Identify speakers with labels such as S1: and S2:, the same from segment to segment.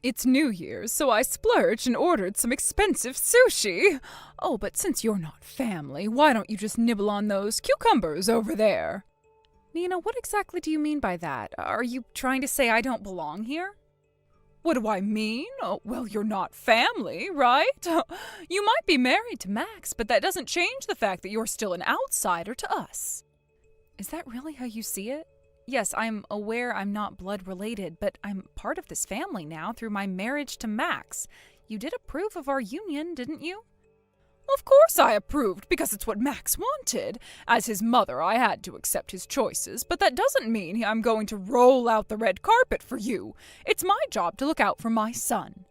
S1: It's New Year's, so I splurged and ordered some expensive sushi. Oh, but since you're not family, why don't you just nibble on those cucumbers over there? Nina, what exactly do you mean by that? Are you trying to say I don't belong here? What do I mean? Oh, well, you're not family, right? You might be married to Max, but that doesn't change the fact that you're still an outsider to us. Is that really how you see it? Yes, I'm aware I'm not blood related, but I'm part of this family now through my marriage to Max. You did approve of our union, didn't you? Of course I approved, because it's what Max wanted. As his mother, I had to accept his choices, but that doesn't mean I'm going to roll out the red carpet for you. It's my job to look out for my son.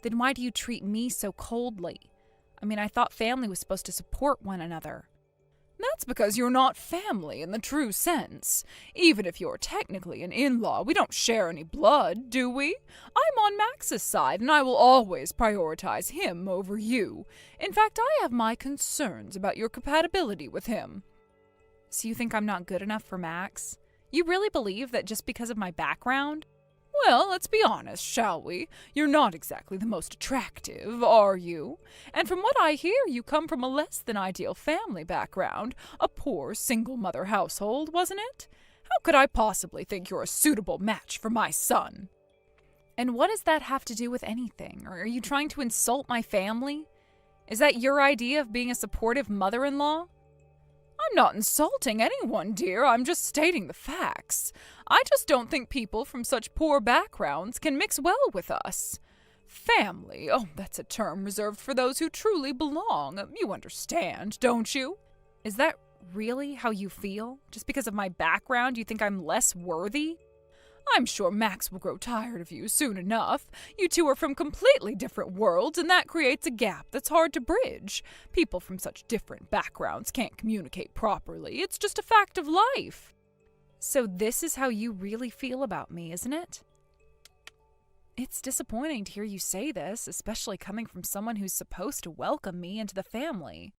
S1: Then why do you treat me so coldly? I mean, I thought family was supposed to support one another. That's because you're not family in the true sense. Even if you're technically an in-law, we don't share any blood, do we? I'm on Max's side, and I will always prioritize him over you. In fact, I have my concerns about your compatibility with him. So you think I'm not good enough for Max? You really believe that just because of my background? Well, let's be honest, shall we? You're not exactly the most attractive, are you? And from what I hear, you come from a less than ideal family background, a poor single mother household, wasn't it? How could I possibly think you're a suitable match for my son? And what does that have to do with anything? Or are you trying to insult my family? Is that your idea of being a supportive mother-in-law? I'm not insulting anyone, dear. I'm just stating the facts. I just don't think people from such poor backgrounds can mix well with us. Family, oh, that's a term reserved for those who truly belong. You understand, don't you? Is that really how you feel? Just because of my background, you think I'm less worthy? I'm sure Max will grow tired of you soon enough. You two are from completely different worlds, and that creates a gap that's hard to bridge. People from such different backgrounds can't communicate properly. It's just a fact of life. So this is how you really feel about me, isn't it? It's disappointing to hear you say this, especially coming from someone who's supposed to welcome me into the family.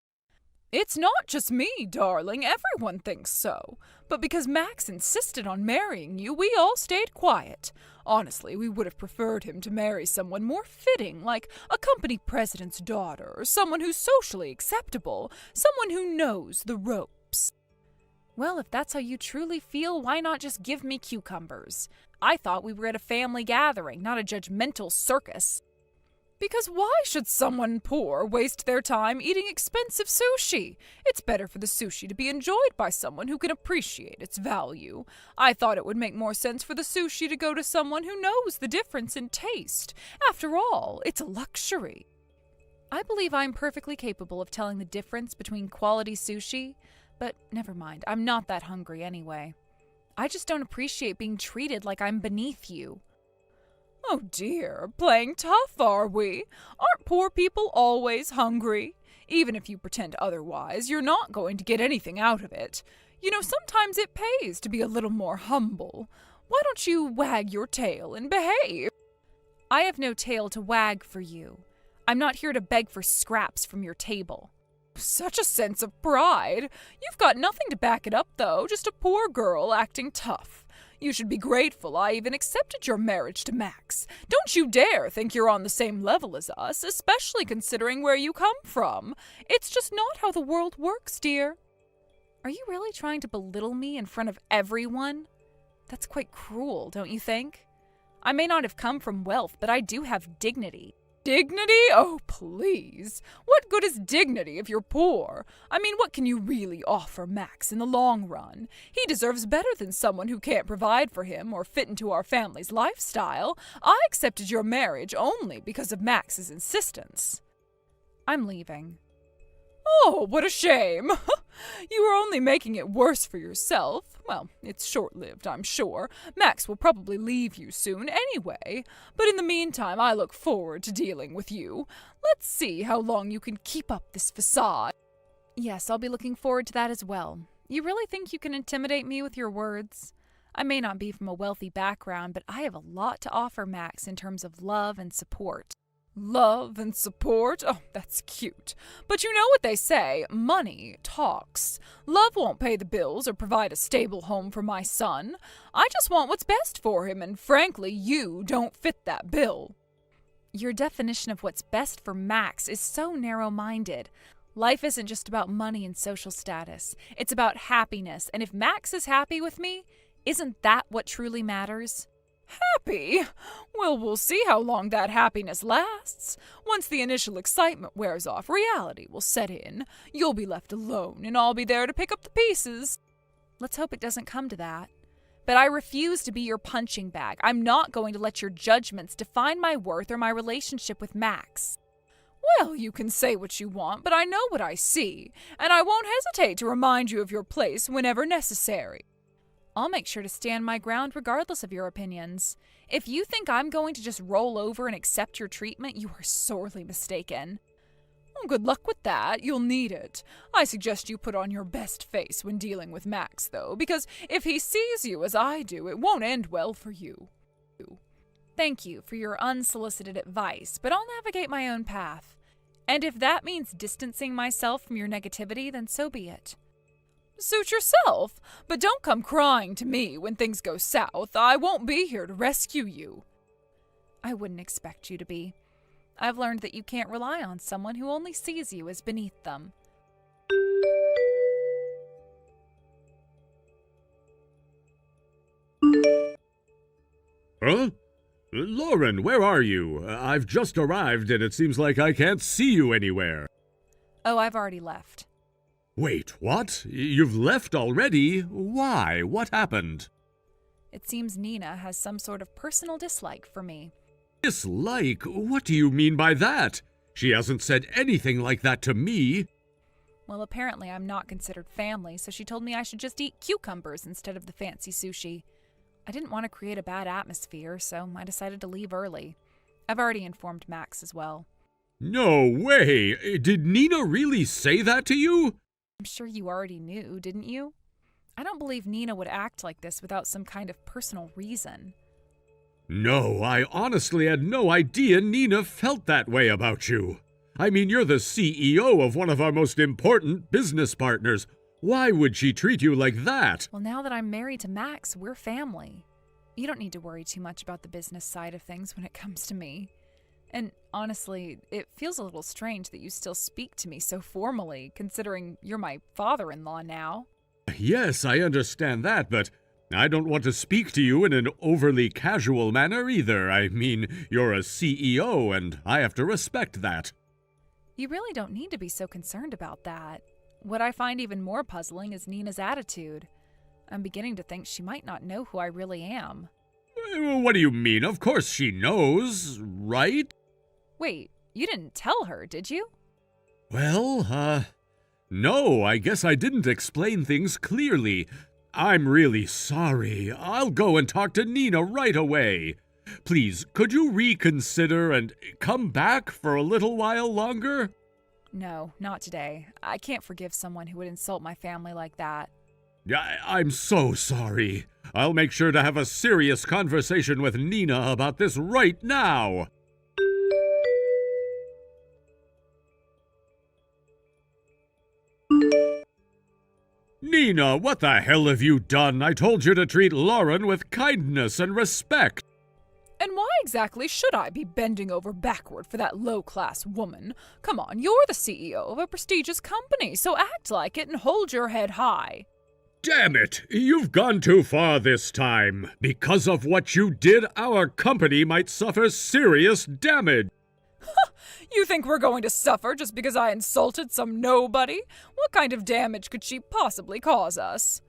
S1: It's not just me, darling. Everyone thinks so. But because Max insisted on marrying you, we all stayed quiet. Honestly, we would have preferred him to marry someone more fitting, like a company president's daughter, or someone who's socially acceptable, someone who knows the ropes. Well, if that's how you truly feel, why not just give me cucumbers? I thought we were at a family gathering, not a judgmental circus. Because why should someone poor waste their time eating expensive sushi? It's better for the sushi to be enjoyed by someone who can appreciate its value. I thought it would make more sense for the sushi to go to someone who knows the difference in taste. After all, it's a luxury. I believe I'm perfectly capable of telling the difference between quality sushi, but never mind, I'm not that hungry anyway. I just don't appreciate being treated like I'm beneath you. Oh dear, playing tough, are we? Aren't poor people always hungry? Even if you pretend otherwise, you're not going to get anything out of it. You know, sometimes it pays to be a little more humble. Why don't you wag your tail and behave? I have no tail to wag for you. I'm not here to beg for scraps from your table. Such a sense of pride. You've got nothing to back it up, though, just a poor girl acting tough. You should be grateful I even accepted your marriage to Max. Don't you dare think you're on the same level as us, especially considering where you come from. It's just not how the world works, dear. Are you really trying to belittle me in front of everyone? That's quite cruel, don't you think? I may not have come from wealth, but I do have dignity. Dignity? Oh, please. What good is dignity if you're poor? I mean, what can you really offer Max in the long run? He deserves better than someone who can't provide for him or fit into our family's lifestyle. I accepted your marriage only because of Max's insistence. I'm leaving. Oh, what a shame. You are only making it worse for yourself. Well, it's short-lived, I'm sure. Max will probably leave you soon anyway. But in the meantime, I look forward to dealing with you. Let's see how long you can keep up this facade. Yes, I'll be looking forward to that as well. You really think you can intimidate me with your words? I may not be from a wealthy background, but I have a lot to offer Max in terms of love and support. Love and support? Oh, that's cute. But you know what they say, money talks. Love won't pay the bills or provide a stable home for my son. I just want what's best for him, and frankly, you don't fit that bill. Your definition of what's best for Max is so narrow-minded. Life isn't just about money and social status. It's about happiness, and if Max is happy with me, isn't that what truly matters? Happy? Well, we'll see how long that happiness lasts. Once the initial excitement wears off, reality will set in. You'll be left alone, and I'll be there to pick up the pieces. Let's hope it doesn't come to that. But I refuse to be your punching bag. I'm not going to let your judgments define my worth or my relationship with Max. Well, you can say what you want, but I know what I see, and I won't hesitate to remind you of your place whenever necessary. I'll make sure to stand my ground regardless of your opinions. If you think I'm going to just roll over and accept your treatment, you are sorely mistaken. Well, good luck with that. You'll need it. I suggest you put on your best face when dealing with Max, though, because if he sees you as I do, it won't end well for you. Thank you for your unsolicited advice, but I'll navigate my own path. And if that means distancing myself from your negativity, then so be it. Suit yourself, but don't come crying to me when things go south. I won't be here to rescue you. I wouldn't expect you to be. I've learned that you can't rely on someone who only sees you as beneath them.
S2: Huh? Lauren, where are you? I've just arrived and it seems like I can't see you anywhere.
S1: Oh, I've already left.
S2: Wait, what? You've left already? Why? What happened?
S1: It seems Nina has some sort of personal dislike for me.
S2: Dislike? What do you mean by that? She hasn't said anything like that to me.
S1: Well, apparently I'm not considered family, so she told me I should just eat cucumbers instead of the fancy sushi. I didn't want to create a bad atmosphere, so I decided to leave early. I've already informed Max as well.
S2: No way! Did Nina really say that to you?
S1: I'm sure you already knew, didn't you? I don't believe Nina would act like this without some kind of personal reason.
S2: No, I honestly had no idea Nina felt that way about you. I mean, you're the CEO of one of our most important business partners. Why would she treat you like that?
S1: Well, now that I'm married to Max, we're family. You don't need to worry too much about the business side of things when it comes to me. And honestly, it feels a little strange that you still speak to me so formally, considering you're my father-in-law now.
S2: Yes, I understand that, but I don't want to speak to you in an overly casual manner either. I mean, you're a CEO, and I have to respect that.
S1: You really don't need to be so concerned about that. What I find even more puzzling is Nina's attitude. I'm beginning to think she might not know who I really am.
S2: What do you mean? Of course she knows, right?
S1: Wait, you didn't tell her, did you?
S2: Well, no, I guess I didn't explain things clearly. I'm really sorry. I'll go and talk to Nina right away. Please, could you reconsider and come back for a little while longer?
S1: No, not today. I can't forgive someone who would insult my family like that.
S2: I'm so sorry. I'll make sure to have a serious conversation with Nina about this right now. Nina, what the hell have you done? I told you to treat Lauren with kindness and respect.
S1: And why exactly should I be bending over backward for that low-class woman? Come on, you're the CEO of a prestigious company, so act like it and hold your head high.
S2: Damn it! You've gone too far this time. Because of what you did, our company might suffer serious damage.
S1: You think we're going to suffer just because I insulted some nobody? What kind of damage could she possibly cause us?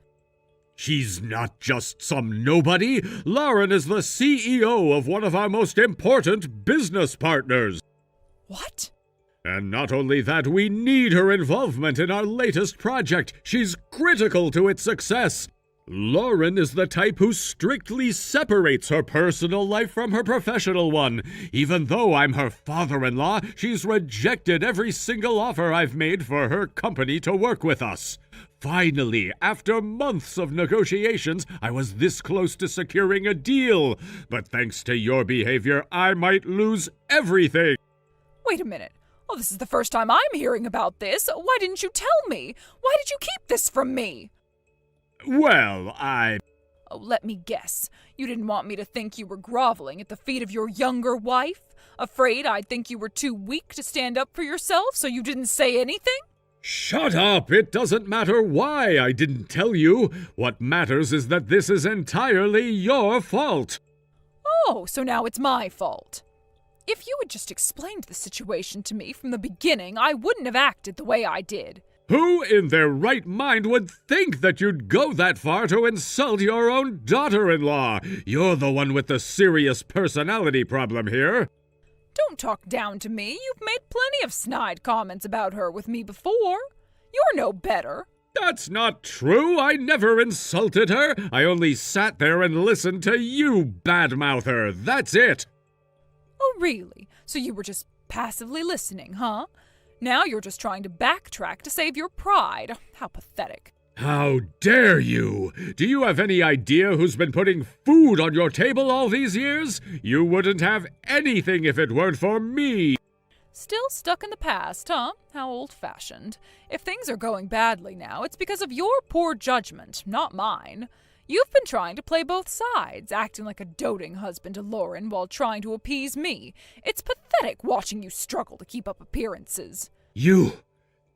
S2: She's not just some nobody. Lauren is the CEO of one of our most important business partners.
S1: What?
S2: And not only that, we need her involvement in our latest project. She's critical to its success. Lauren is the type who strictly separates her personal life from her professional one. Even though I'm her father-in-law, she's rejected every single offer I've made for her company to work with us. Finally, after months of negotiations, I was this close to securing a deal. But thanks to your behavior, I might lose everything.
S1: Wait a minute. Oh, this is the first time I'm hearing about this. Why didn't you tell me? Why did you keep this from me?
S2: Well,
S1: Oh, let me guess. You didn't want me to think you were groveling at the feet of your younger wife? Afraid I'd think you were too weak to stand up for yourself, so you didn't say anything?
S2: Shut up! It doesn't matter why I didn't tell you. What matters is that this is entirely your fault.
S1: Oh, so now it's my fault. If you had just explained the situation to me from the beginning, I wouldn't have acted the way I did.
S2: Who in their right mind would think that you'd go that far to insult your own daughter-in-law? You're the one with the serious personality problem here.
S1: Don't talk down to me. You've made plenty of snide comments about her with me before. You're no better.
S2: That's not true. I never insulted her. I only sat there and listened to you badmouth her. That's it.
S1: Oh, really? So you were just passively listening, huh? Now you're just trying to backtrack to save your pride. How pathetic.
S2: How dare you? Do you have any idea who's been putting food on your table all these years? You wouldn't have anything if it weren't for me.
S1: Still stuck in the past, huh? How old-fashioned. If things are going badly now, it's because of your poor judgment, not mine. You've been trying to play both sides, acting like a doting husband to Lauren while trying to appease me. It's pathetic watching you struggle to keep up appearances.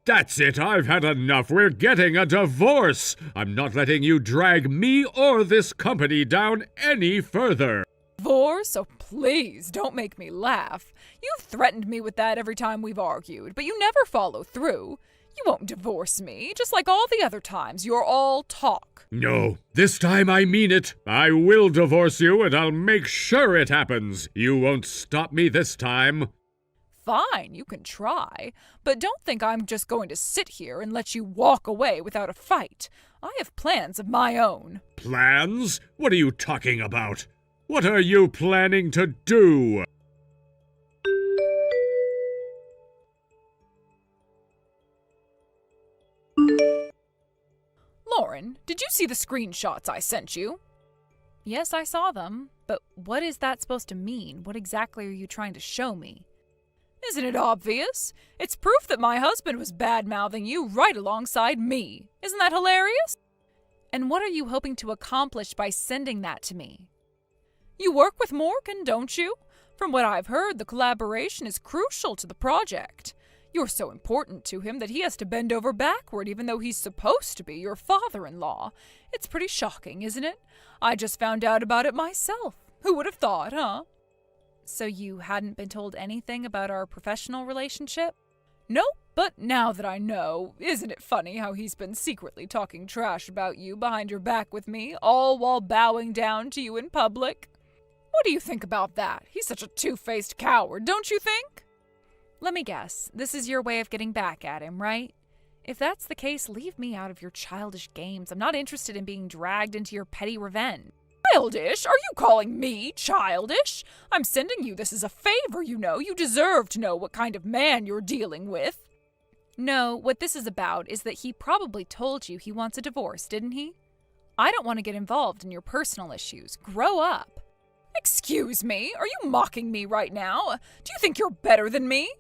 S2: That's it. I've had enough. We're getting a divorce. I'm not letting you drag me or this company down any further.
S1: Divorce? Oh, please, don't make me laugh. You've threatened me with that every time we've argued, but you never follow through. You won't divorce me, just like all the other times. You're all talk.
S2: No, this time I mean it. I will divorce you, and I'll make sure it happens. You won't stop me this time.
S1: Fine, you can try, but don't think I'm just going to sit here and let you walk away without a fight. I have plans of my own.
S2: Plans? What are you talking about? What are you planning to do?
S1: Lauren, did you see the screenshots I sent you? Yes, I saw them, but what is that supposed to mean? What exactly are you trying to show me? Isn't it obvious? It's proof that my husband was bad-mouthing you right alongside me. Isn't that hilarious? And what are you hoping to accomplish by sending that to me? You work with Morgan, don't you? From what I've heard, the collaboration is crucial to the project. You're so important to him that he has to bend over backward even though he's supposed to be your father-in-law. It's pretty shocking, isn't it? I just found out about it myself. Who would have thought, huh? So you hadn't been told anything about our professional relationship? Nope, but now that I know, isn't it funny how he's been secretly talking trash about you behind your back with me, all while bowing down to you in public? What do you think about that? He's such a two-faced coward, don't you think? Let me guess, this is your way of getting back at him, right? If that's the case, leave me out of your childish games. I'm not interested in being dragged into your petty revenge. Childish? Are you calling me childish? I'm sending you this as a favor, you know. You deserve to know what kind of man you're dealing with. No, what this is about is that he probably told you he wants a divorce, didn't he? I don't want to get involved in your personal issues. Grow up. Excuse me? Are you mocking me right now? Do you think you're better than me?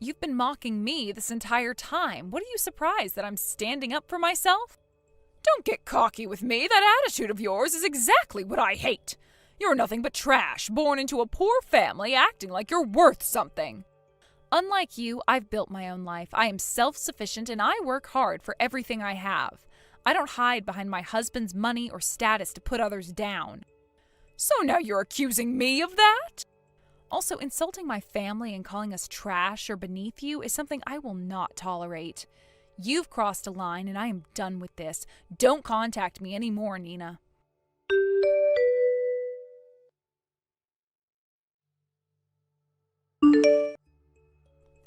S1: You've been mocking me this entire time. What are you surprised that I'm standing up for myself? Don't get cocky with me. That attitude of yours is exactly what I hate. You're nothing but trash, born into a poor family, acting like you're worth something. Unlike you, I've built my own life. I am self-sufficient and I work hard for everything I have. I don't hide behind my husband's money or status to put others down. So now you're accusing me of that? Also, insulting my family and calling us trash or beneath you is something I will not tolerate. You've crossed a line and I am done with this. Don't contact me anymore, Nina.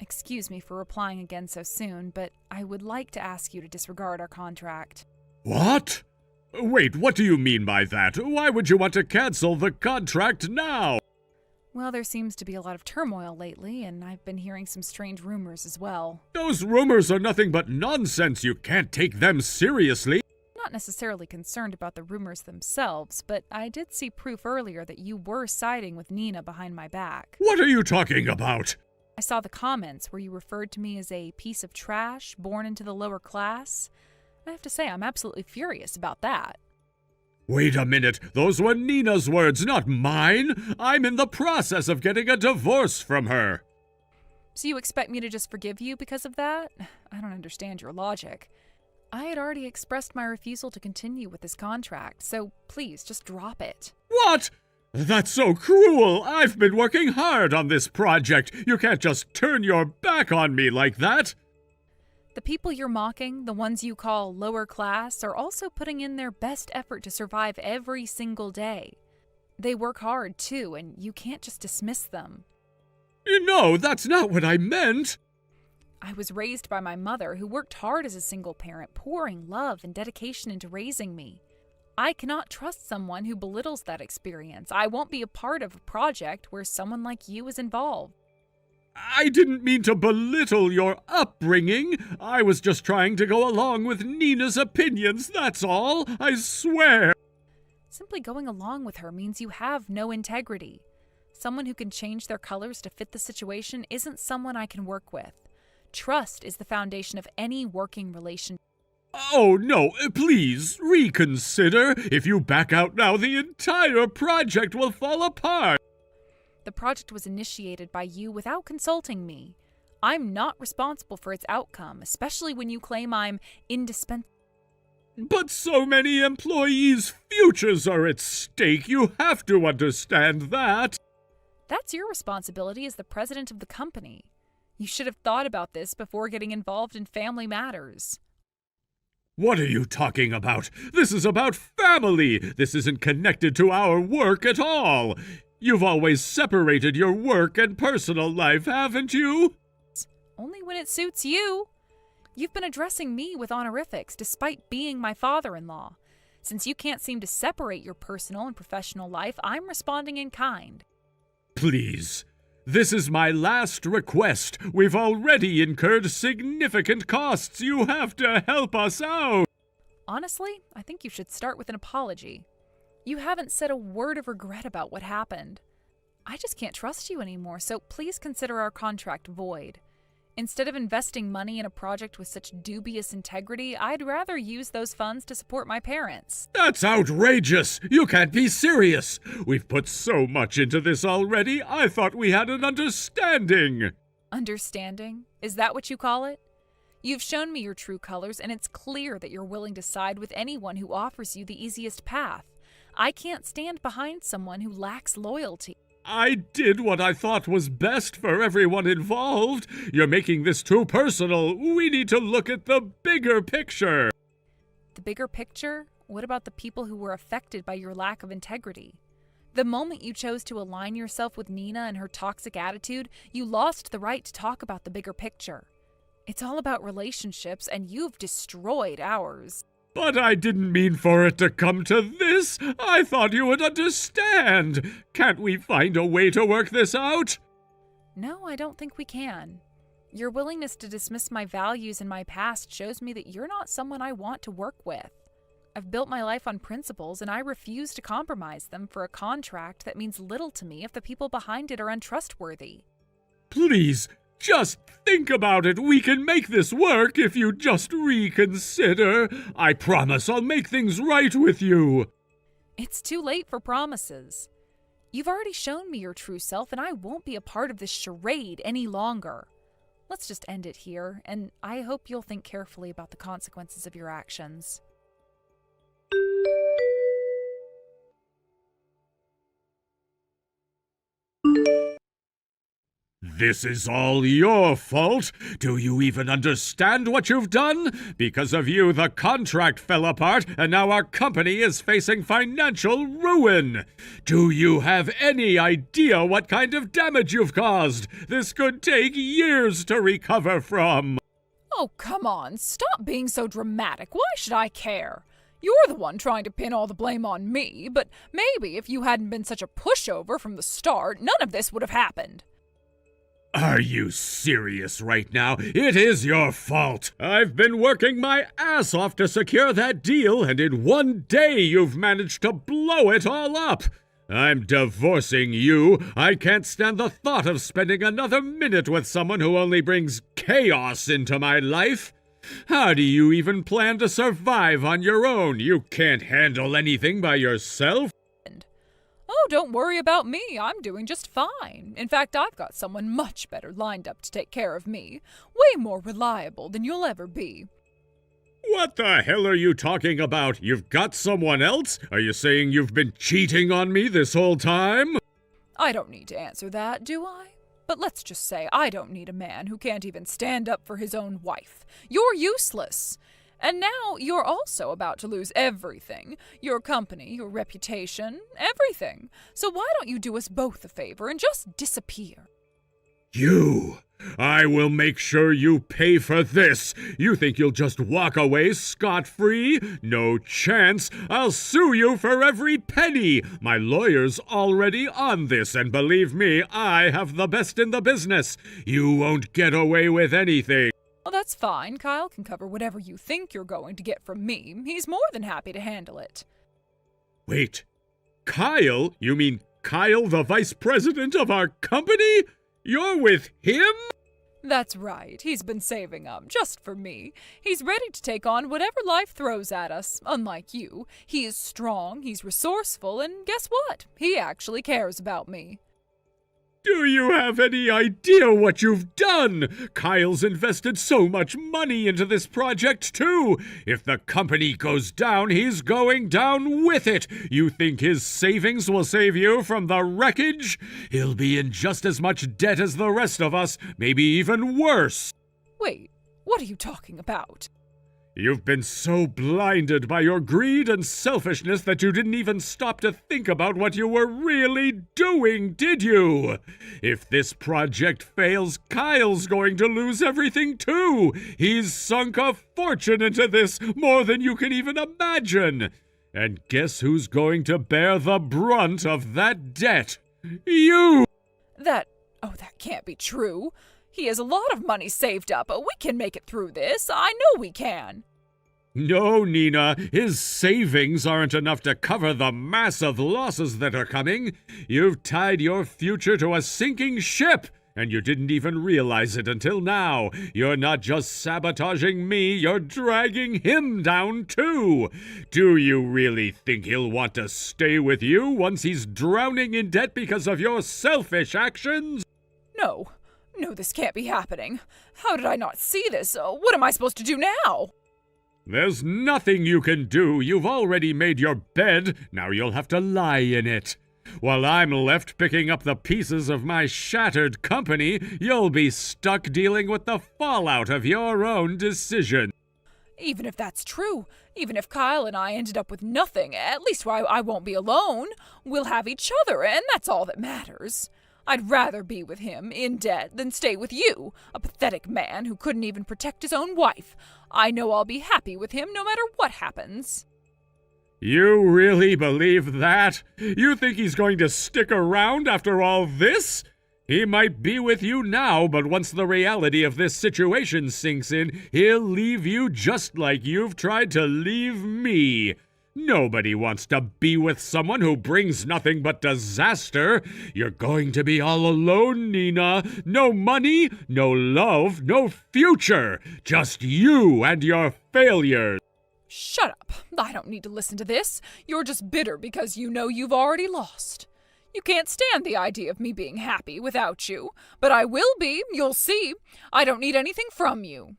S1: Excuse me for replying again so soon, but I would like to ask you to disregard our contract.
S2: What? Wait, what do you mean by that? Why would you want to cancel the contract now?
S1: Well, there seems to be a lot of turmoil lately, and I've been hearing some strange rumors as well.
S2: Those rumors are nothing but nonsense. You can't take them seriously.
S1: Not necessarily concerned about the rumors themselves, but I did see proof earlier that you were siding with Nina behind my back.
S2: What are you talking about?
S1: I saw the comments where you referred to me as a piece of trash born into the lower class. I have to say, I'm absolutely furious about that.
S2: Wait a minute, those were Nina's words, not mine. I'm in the process of getting a divorce from her.
S1: So you expect me to just forgive you because of that? I don't understand your logic. I had already expressed my refusal to continue with this contract, so please just drop it.
S2: What? That's so cruel! I've been working hard on this project. You can't just turn your back on me like that.
S1: The people you're mocking, the ones you call lower class, are also putting in their best effort to survive every single day. They work hard, too, and you can't just dismiss them.
S2: No, that's not what I meant.
S1: I was raised by my mother, who worked hard as a single parent, pouring love and dedication into raising me. I cannot trust someone who belittles that experience. I won't be a part of a project where someone like you is involved.
S2: I didn't mean to belittle your upbringing. I was just trying to go along with Nina's opinions, that's all. I swear.
S1: Simply going along with her means you have no integrity. Someone who can change their colors to fit the situation isn't someone I can work with. Trust is the foundation of any working relationship.
S2: Oh, no, please, reconsider. If you back out now, the entire project will fall apart.
S1: The project was initiated by you without consulting me. I'm not responsible for its outcome, especially when you claim I'm indispensable.
S2: But so many employees' futures are at stake. You have to understand that.
S1: That's your responsibility as the president of the company. You should have thought about this before getting involved in family matters.
S2: What are you talking about? This is about family. This isn't connected to our work at all. You've always separated your work and personal life, haven't you?
S1: Only when it suits you. You've been addressing me with honorifics despite being my father-in-law. Since you can't seem to separate your personal and professional life, I'm responding in kind.
S2: Please. This is my last request. We've already incurred significant costs. You have to help us out.
S1: Honestly, I think you should start with an apology. You haven't said a word of regret about what happened. I just can't trust you anymore, so please consider our contract void. Instead of investing money in a project with such dubious integrity, I'd rather use those funds to support my parents.
S2: That's outrageous! You can't be serious! We've put so much into this already, I thought we had an understanding!
S1: Understanding? Is that what you call it? You've shown me your true colors, and it's clear that you're willing to side with anyone who offers you the easiest path. I can't stand behind someone who lacks loyalty.
S2: I did what I thought was best for everyone involved. You're making this too personal. We need to look at the bigger picture.
S1: The bigger picture? What about the people who were affected by your lack of integrity? The moment you chose to align yourself with Nina and her toxic attitude, you lost the right to talk about the bigger picture. It's all about relationships, and you've destroyed ours.
S2: But I didn't mean for it to come to this. I thought you would understand. Can't we find a way to work this out?
S1: No, I don't think we can. Your willingness to dismiss my values and my past shows me that you're not someone I want to work with. I've built my life on principles, and I refuse to compromise them for a contract that means little to me if the people behind it are untrustworthy.
S2: Please, just think about it. We can make this work if you just reconsider. I promise I'll make things right with you.
S1: It's too late for promises. You've already shown me your true self, and I won't be a part of this charade any longer. Let's just end it here, and I hope you'll think carefully about the consequences of your actions.
S2: This is all your fault. Do you even understand what you've done? Because of you, the contract fell apart, and now our company is facing financial ruin. Do you have any idea what kind of damage you've caused? This could take years to recover from.
S1: Oh, come on. Stop being so dramatic. Why should I care? You're the one trying to pin all the blame on me, but maybe if you hadn't been such a pushover from the start, none of this would have happened.
S2: Are you serious right now? It is your fault. I've been working my ass off to secure that deal, and in one day you've managed to blow it all up. I'm divorcing you. I can't stand the thought of spending another minute with someone who only brings chaos into my life. How do you even plan to survive on your own? You can't handle anything by yourself.
S1: Oh, don't worry about me. I'm doing just fine. In fact, I've got someone much better lined up to take care of me. Way more reliable than you'll ever be.
S2: What the hell are you talking about? You've got someone else? Are you saying you've been cheating on me this whole time?
S1: I don't need to answer that, do I? But let's just say I don't need a man who can't even stand up for his own wife. You're useless. And now you're also about to lose everything. Your company, your reputation, everything. So why don't you do us both a favor and just disappear?
S2: You! I will make sure you pay for this. You think you'll just walk away scot-free? No chance. I'll sue you for every penny. My lawyer's already on this, and believe me, I have the best in the business. You won't get away with anything.
S1: Well, that's fine. Kyle can cover whatever you think you're going to get from me. He's more than happy to handle it.
S2: Wait. Kyle? You mean Kyle, the vice president of our company? You're with him?
S1: That's right. He's been saving up just for me. He's ready to take on whatever life throws at us. Unlike you, he is strong, he's resourceful, and guess what? He actually cares about me.
S2: Do you have any idea what you've done? Kyle's invested so much money into this project, too. If the company goes down, he's going down with it. You think his savings will save you from the wreckage? He'll be in just as much debt as the rest of us, maybe even worse.
S1: Wait, what are you talking about?
S2: You've been so blinded by your greed and selfishness that you didn't even stop to think about what you were really doing, did you? If this project fails, Kyle's going to lose everything too. He's sunk a fortune into this, more than you can even imagine. And guess who's going to bear the brunt of that debt? You!
S1: That can't be true. He has a lot of money saved up. We can make it through this. I know we can.
S2: No, Nina. His savings aren't enough to cover the massive losses that are coming. You've tied your future to a sinking ship, and you didn't even realize it until now. You're not just sabotaging me, you're dragging him down, too. Do you really think he'll want to stay with you once he's drowning in debt because of your selfish actions?
S1: No, this can't be happening. How did I not see this? What am I supposed to do now?
S2: There's nothing you can do. You've already made your bed. Now you'll have to lie in it. While I'm left picking up the pieces of my shattered company, you'll be stuck dealing with the fallout of your own decision.
S1: Even if that's true, even if Kyle and I ended up with nothing, at least I won't be alone. We'll have each other, and that's all that matters. I'd rather be with him, in debt, than stay with you, a pathetic man who couldn't even protect his own wife. I know I'll be happy with him no matter what happens.
S2: You really believe that? You think he's going to stick around after all this? He might be with you now, but once the reality of this situation sinks in, he'll leave you just like you've tried to leave me. Nobody wants to be with someone who brings nothing but disaster. You're going to be all alone, Nina. No money, no love, no future. Just you and your failures.
S1: Shut up. I don't need to listen to this. You're just bitter because you know you've already lost. You can't stand the idea of me being happy without you. But I will be, you'll see. I don't need anything from you.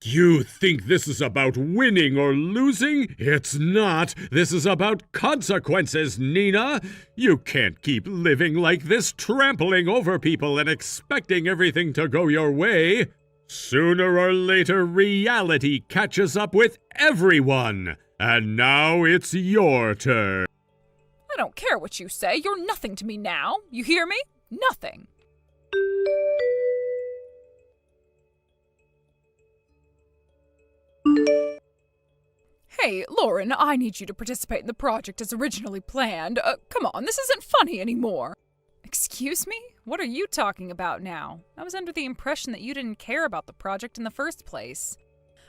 S2: You think this is about winning or losing? It's not. This is about consequences, Nina. You can't keep living like this, trampling over people and expecting everything to go your way. Sooner or later, reality catches up with everyone. And now it's your turn.
S1: I don't care what you say. You're nothing to me now. You hear me? Nothing. Hey, Lauren, I need you to participate in the project as originally planned. Come on, this isn't funny anymore. Excuse me? What are you talking about now? I was under the impression that you didn't care about the project in the first place.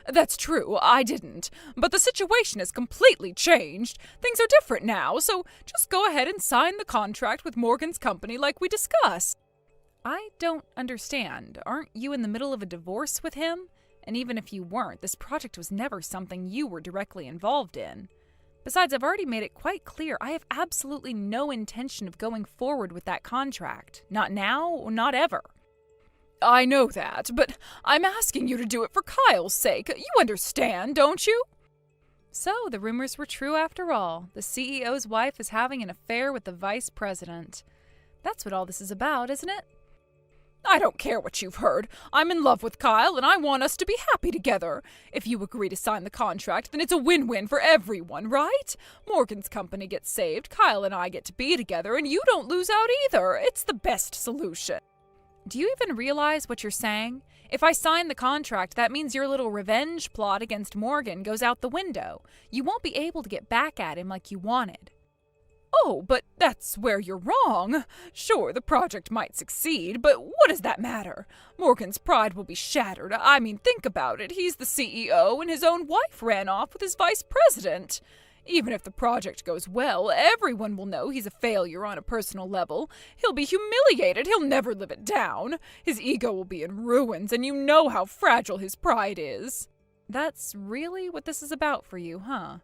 S1: That's true, I didn't. But the situation has completely changed. Things are different now, so just go ahead and sign the contract with Morgan's company like we discussed. I don't understand. Aren't you in the middle of a divorce with him? And even if you weren't, this project was never something you were directly involved in. Besides, I've already made it quite clear I have absolutely no intention of going forward with that contract. Not now, not ever. I know that, but I'm asking you to do it for Kyle's sake. You understand, don't you? So, the rumors were true after all. The CEO's wife is having an affair with the vice president. That's what all this is about, isn't it? I don't care what you've heard. I'm in love with Kyle, and I want us to be happy together. If you agree to sign the contract, then it's a win-win for everyone, right? Morgan's company gets saved, Kyle and I get to be together, and you don't lose out either. It's the best solution. Do you even realize what you're saying? If I sign the contract, that means your little revenge plot against Morgan goes out the window. You won't be able to get back at him like you wanted. Oh, but that's where you're wrong. Sure, the project might succeed, but what does that matter? Morgan's pride will be shattered. I mean, think about it. He's the CEO, and his own wife ran off with his vice president. Even if the project goes well, everyone will know he's a failure on a personal level. He'll be humiliated. He'll never live it down. His ego will be in ruins, and you know how fragile his pride is. That's really what this is about for you, huh?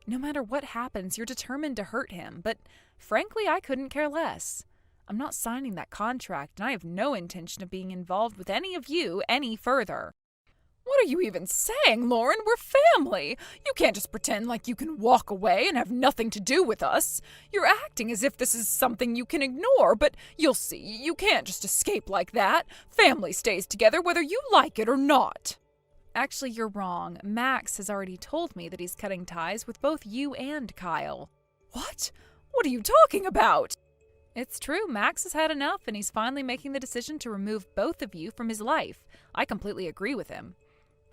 S1: No matter what happens, you're determined to hurt him, but frankly, I couldn't care less. I'm not signing that contract, and I have no intention of being involved with any of you any further. What are you even saying, Lauren? We're family. You can't just pretend like you can walk away and have nothing to do with us. You're acting as if this is something you can ignore, but you'll see, you can't just escape like that. Family stays together whether you like it or not. Actually, you're wrong. Max has already told me that he's cutting ties with both you and Kyle. What? What are you talking about? It's true, Max has had enough, and he's finally making the decision to remove both of you from his life. I completely agree with him.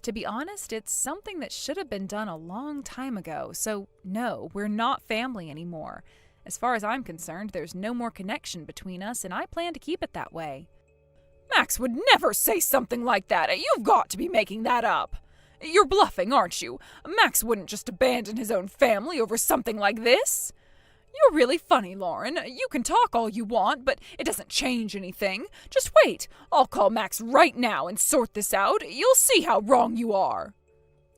S1: To be honest, it's something that should have been done a long time ago, so no, we're not family anymore. As far as I'm concerned, there's no more connection between us, and I plan to keep it that way. Max would never say something like that. You've got to be making that up. You're bluffing, aren't you? Max wouldn't just abandon his own family over something like this. You're really funny, Lauren. You can talk all you want, but it doesn't change anything. Just wait. I'll call Max right now and sort this out. You'll see how wrong you are.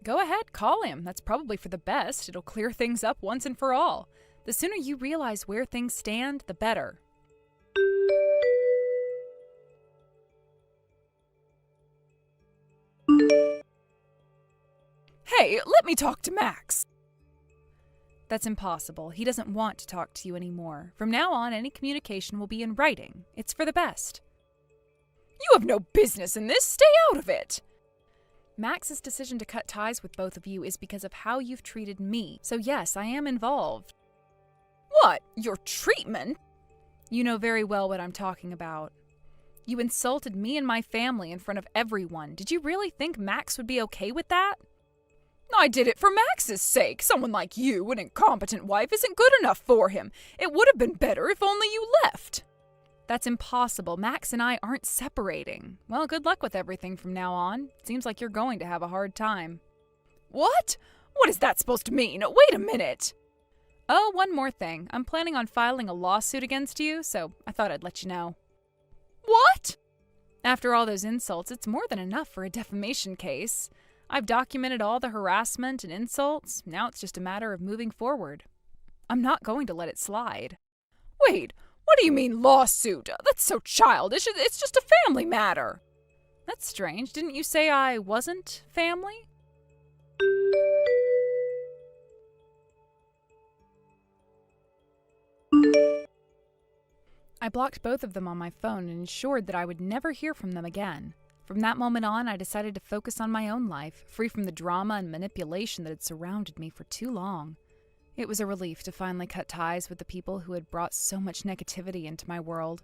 S1: Go ahead, call him. That's probably for the best. It'll clear things up once and for all. The sooner you realize where things stand, the better. Hey, let me talk to Max. That's impossible. He doesn't want to talk to you anymore. From now on, any communication will be in writing. It's for the best. You have no business in this. Stay out of it. Max's decision to cut ties with both of you is because of how you've treated me. So yes, I am involved. What? Your treatment? You know very well what I'm talking about. You insulted me and my family in front of everyone. Did you really think Max would be okay with that? I did it for Max's sake. Someone like you, an incompetent wife, isn't good enough for him. It would have been better if only you left. That's impossible. Max and I aren't separating. Well, good luck with everything from now on. Seems like you're going to have a hard time. What? What is that supposed to mean? Wait a minute. Oh, one more thing. I'm planning on filing a lawsuit against you, so I thought I'd let you know. What? After all those insults, it's more than enough for a defamation case. I've documented all the harassment and insults. Now it's just a matter of moving forward. I'm not going to let it slide. Wait, what do you mean lawsuit? That's so childish. It's just a family matter. That's strange. Didn't you say I wasn't family? I blocked both of them on my phone and ensured that I would never hear from them again. From that moment on, I decided to focus on my own life, free from the drama and manipulation that had surrounded me for too long. It was a relief to finally cut ties with the people who had brought so much negativity into my world.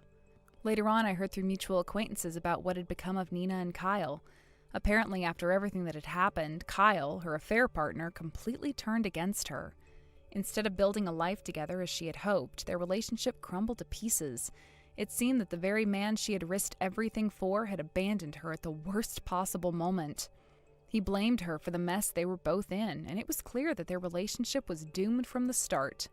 S1: Later on, I heard through mutual acquaintances about what had become of Nina and Kyle. Apparently, after everything that had happened, Kyle, her affair partner, completely turned against her. Instead of building a life together as she had hoped, their relationship crumbled to pieces. It seemed that the very man she had risked everything for had abandoned her at the worst possible moment. He blamed her for the mess they were both in, and it was clear that their relationship was doomed from the start.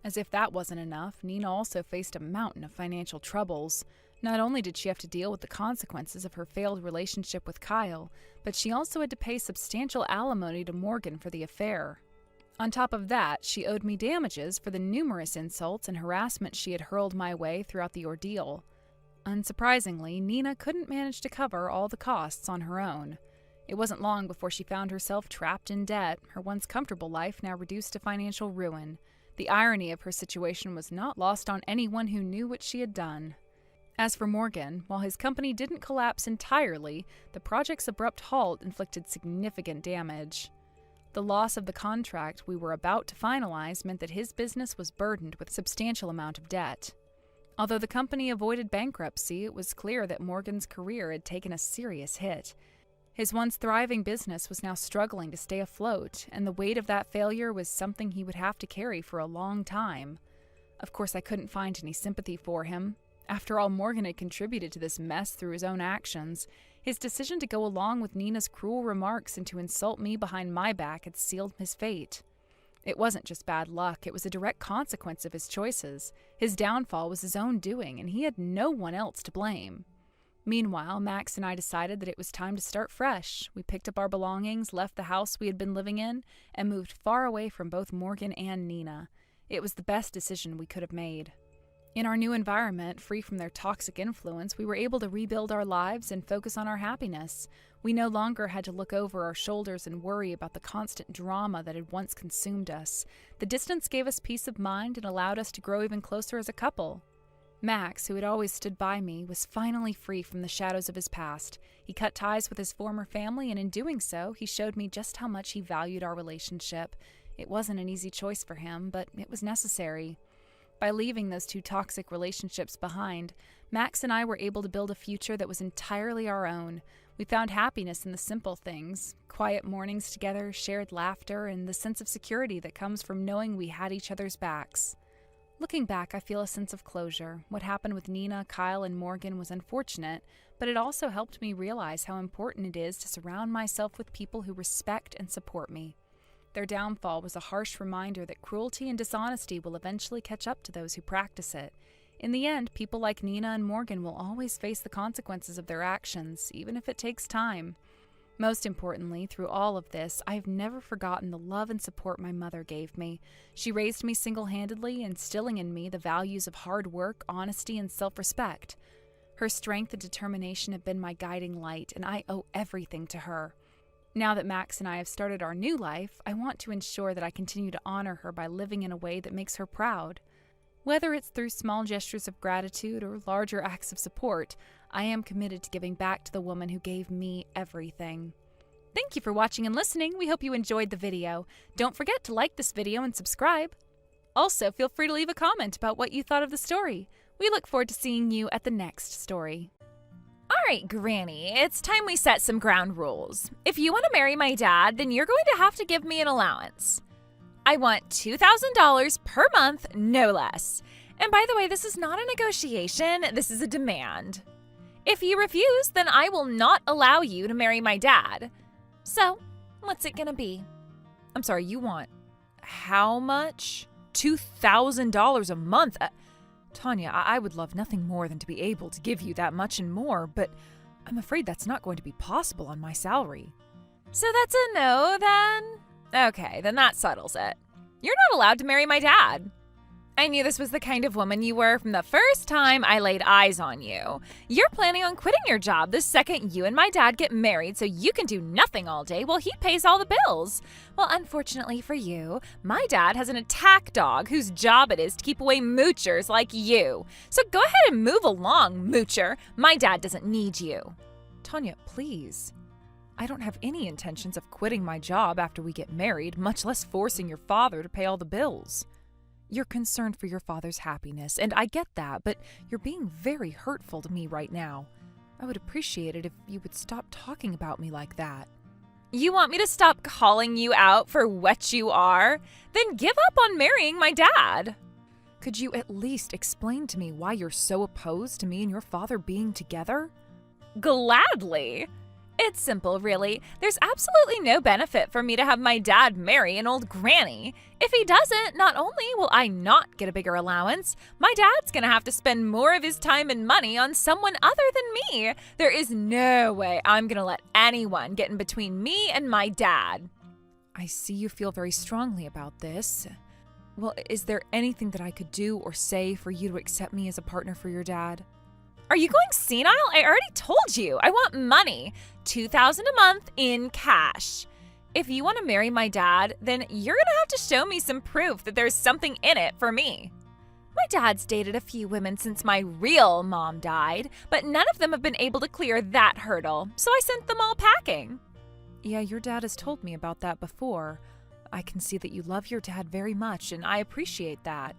S1: As if that wasn't enough, Nina also faced a mountain of financial troubles. Not only did she have to deal with the consequences of her failed relationship with Kyle, but she also had to pay substantial alimony to Morgan for the affair. On top of that, she owed me damages for the numerous insults and harassment she had hurled my way throughout the ordeal. Unsurprisingly, Nina couldn't manage to cover all the costs on her own. It wasn't long before she found herself trapped in debt, her once comfortable life now reduced to financial ruin. The irony of her situation was not lost on anyone who knew what she had done. As for Morgan, while his company didn't collapse entirely, the project's abrupt halt inflicted significant damage. The loss of the contract we were about to finalize meant that his business was burdened with a substantial amount of debt. Although the company avoided bankruptcy, it was clear that Morgan's career had taken a serious hit. His once thriving business was now struggling to stay afloat, and the weight of that failure was something he would have to carry for a long time. Of course, I couldn't find any sympathy for him. After all, Morgan had contributed to this mess through his own actions. His decision to go along with Nina's cruel remarks and to insult me behind my back had sealed his fate. It wasn't just bad luck, it was a direct consequence of his choices. His downfall was his own doing, and he had no one else to blame. Meanwhile, Max and I decided that it was time to start fresh. We picked up our belongings, left the house we had been living in, and moved far away from both Morgan and Nina. It was the best decision we could have made. In our new environment, free from their toxic influence, we were able to rebuild our lives and focus on our happiness. We no longer had to look over our shoulders and worry about the constant drama that had once consumed us. The distance gave us peace of mind and allowed us to grow even closer as a couple. Max, who had always stood by me, was finally free from the shadows of his past. He cut ties with his former family, and in doing so, he showed me just how much he valued our relationship. It wasn't an easy choice for him, but it was necessary. By leaving those two toxic relationships behind, Max and I were able to build a future that was entirely our own. We found happiness in the simple things, quiet mornings together, shared laughter, and the sense of security that comes from knowing we had each other's backs. Looking back, I feel a sense of closure. What happened with Nina, Kyle, and Morgan was unfortunate, but it also helped me realize how important it is to surround myself with people who respect and support me. Their downfall was a harsh reminder that cruelty and dishonesty will eventually catch up to those who practice it. In the end, people like Nina and Morgan will always face the consequences of their actions, even if it takes time. Most importantly, through all of this, I have never forgotten the love and support my mother gave me. She raised me single-handedly, instilling in me the values of hard work, honesty, and self-respect. Her strength and determination have been my guiding light, and I owe everything to her. Now that Max and I have started our new life, I want to ensure that I continue to honor her by living in a way that makes her proud. Whether it's through small gestures of gratitude or larger acts of support, I am committed to giving back to the woman who gave me everything. Thank you for watching and listening. We hope you enjoyed the video. Don't forget to like this video and subscribe. Also, feel free to leave a comment about what you thought of the story. We look forward to seeing you at the next story.
S3: Alright, Granny, it's time we set some ground rules. If you want to marry my dad, then you're going to have to give me an allowance. I want $2,000 per month, no less. And by the way, this is not a negotiation, this is a demand. If you refuse, then I will not allow you to marry my dad. So, what's it gonna be?
S1: I'm sorry, you want how much? $2,000 a month? Tanya, I would love nothing more than to be able to give you that much and more, but I'm afraid that's not going to be possible on my salary.
S3: So that's a no, then? Okay, then that settles it. You're not allowed to marry my dad. I knew this was the kind of woman you were from the first time I laid eyes on you. You're planning on quitting your job the second you and my dad get married so you can do nothing all day while he pays all the bills. Well, unfortunately for you, my dad has an attack dog whose job it is to keep away moochers like you. So go ahead and move along, moocher. My dad doesn't need you.
S1: Tanya, please. I don't have any intentions of quitting my job after we get married, much less forcing your father to pay all the bills. You're concerned for your father's happiness, and I get that, but you're being very hurtful to me right now. I would appreciate it if you would stop talking about me like that.
S3: You want me to stop calling you out for what you are? Then give up on marrying my dad.
S1: Could you at least explain to me why you're so opposed to me and your father being together?
S3: Gladly. It's simple, really. There's absolutely no benefit for me to have my dad marry an old granny. If he doesn't, not only will I not get a bigger allowance, my dad's gonna have to spend more of his time and money on someone other than me. There is no way I'm gonna let anyone get in between me and my dad.
S1: I see you feel very strongly about this. Well, is there anything that I could do or say for you to accept me as a partner for your dad?
S3: Are you going senile? I already told you. I want money. $2,000 a month in cash. If you want to marry my dad, then you're going to have to show me some proof that there's something in it for me. My dad's dated a few women since my real mom died, but none of them have been able to clear that hurdle, so I sent them all packing.
S1: Yeah, your dad has told me about that before. I can see that you love your dad very much, and I appreciate that.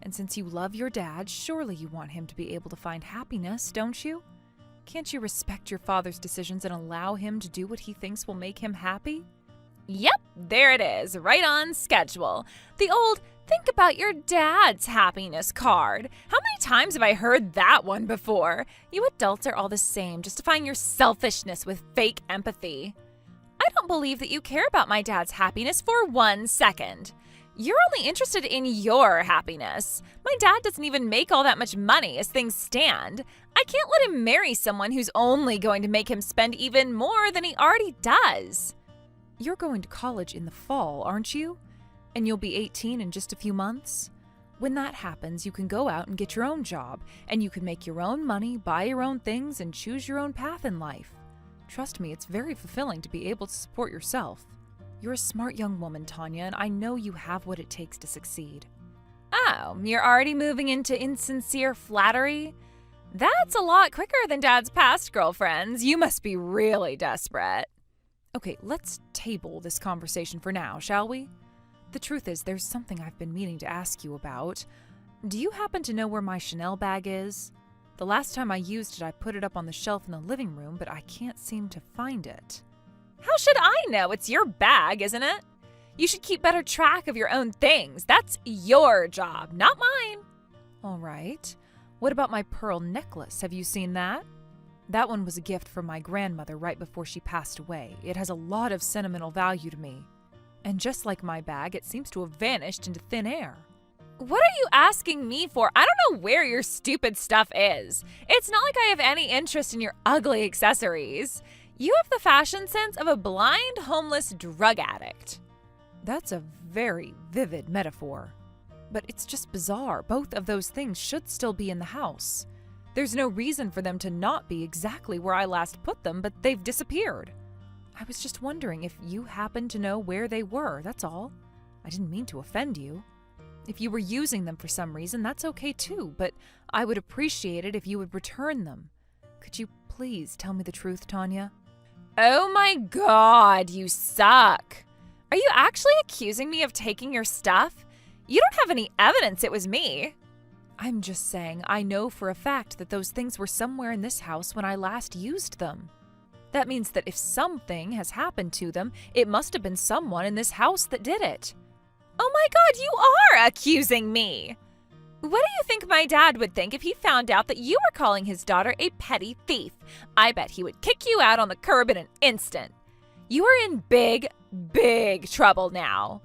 S1: And since you love your dad, surely you want him to be able to find happiness, don't you? Can't you respect your father's decisions and allow him to do what he thinks will make him happy?
S3: Yep, there it is, right on schedule. The old think about your dad's happiness card. How many times have I heard that one before? You adults are all the same, justifying your selfishness with fake empathy. I don't believe that you care about my dad's happiness for 1 second. You're only interested in your happiness. My dad doesn't even make all that much money as things stand. I can't let him marry someone who's only going to make him spend even more than he already does.
S1: You're going to college in the fall, aren't you? And you'll be 18 in just a few months? When that happens, you can go out and get your own job, and you can make your own money, buy your own things, and choose your own path in life. Trust me, it's very fulfilling to be able to support yourself. You're a smart young woman, Tanya, and I know you have what it takes to succeed.
S3: Oh, you're already moving into insincere flattery? That's a lot quicker than Dad's past girlfriends. You must be really desperate.
S1: Okay, let's table this conversation for now, shall we? The truth is, there's something I've been meaning to ask you about. Do you happen to know where my Chanel bag is? The last time I used it, I put it up on the shelf in the living room, but I can't seem to find it.
S3: How should I know? It's your bag, isn't it? You should keep better track of your own things. That's your job, not mine.
S1: All right. What about my pearl necklace? Have you seen that? That one was a gift from my grandmother right before she passed away. It has a lot of sentimental value to me. And just like my bag, it seems to have vanished into thin air.
S3: What are you asking me for? I don't know where your stupid stuff is. It's not like I have any interest in your ugly accessories. You have the fashion sense of a blind, homeless drug addict.
S1: That's a very vivid metaphor. But it's just bizarre. Both of those things should still be in the house. There's no reason for them to not be exactly where I last put them, but they've disappeared. I was just wondering if you happen to know where they were, that's all. I didn't mean to offend you. If you were using them for some reason, that's okay too, but I would appreciate it if you would return them. Could you please tell me the truth, Tanya?
S3: Oh my God, you suck. Are you actually accusing me of taking your stuff? You don't have any evidence it was me.
S1: I'm just saying I know for a fact that those things were somewhere in this house when I last used them. That means that if something has happened to them, it must have been someone in this house that did it.
S3: Oh my God, you are accusing me. What do you think my dad would think if he found out that you were calling his daughter a petty thief? I bet he would kick you out on the curb in an instant. You are in big, big trouble now.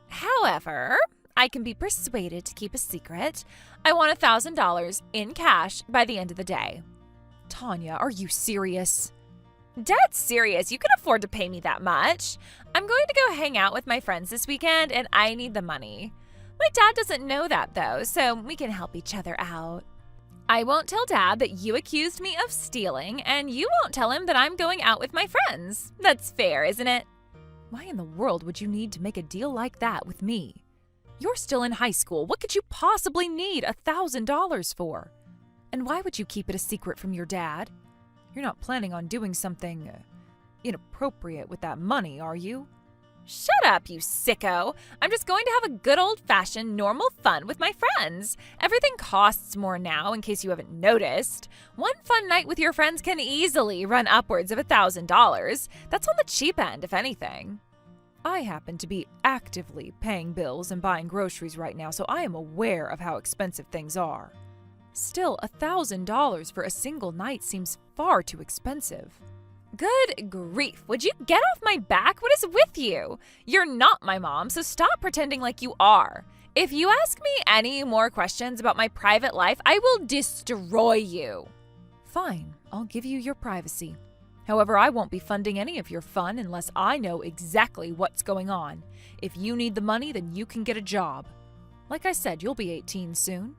S3: However, I can be persuaded to keep a secret. I want $1,000 in cash by the end of the day.
S1: Tanya, are you serious?
S3: Dead serious. You can afford to pay me that much. I'm going to go hang out with my friends this weekend, and I need the money. My dad doesn't know that, though, so we can help each other out. I won't tell Dad that you accused me of stealing, and you won't tell him that I'm going out with my friends. That's fair, isn't it?
S1: Why in the world would you need to make a deal like that with me? You're still in high school. What could you possibly need $1,000 for? And why would you keep it a secret from your dad? You're not planning on doing something inappropriate with that money, are you?
S3: Shut up, you sicko. I'm just going to have a good old-fashioned normal fun with my friends. Everything costs more now, in case you haven't noticed. One fun night with your friends can easily run upwards of $1,000. That's on the cheap end, if anything.
S1: I happen to be actively paying bills and buying groceries right now, so I am aware of how expensive things are. Still, $1,000 for a single night seems far too expensive.
S3: Good grief, would you get off my back? What is with you? You're not my mom, so stop pretending like you are. If you ask me any more questions about my private life, I will destroy you. Fine, I'll give you your privacy. However, I won't be funding any of your fun unless I know exactly what's going on. If you need the money, then you can get a job. Like I said, you'll be 18 soon.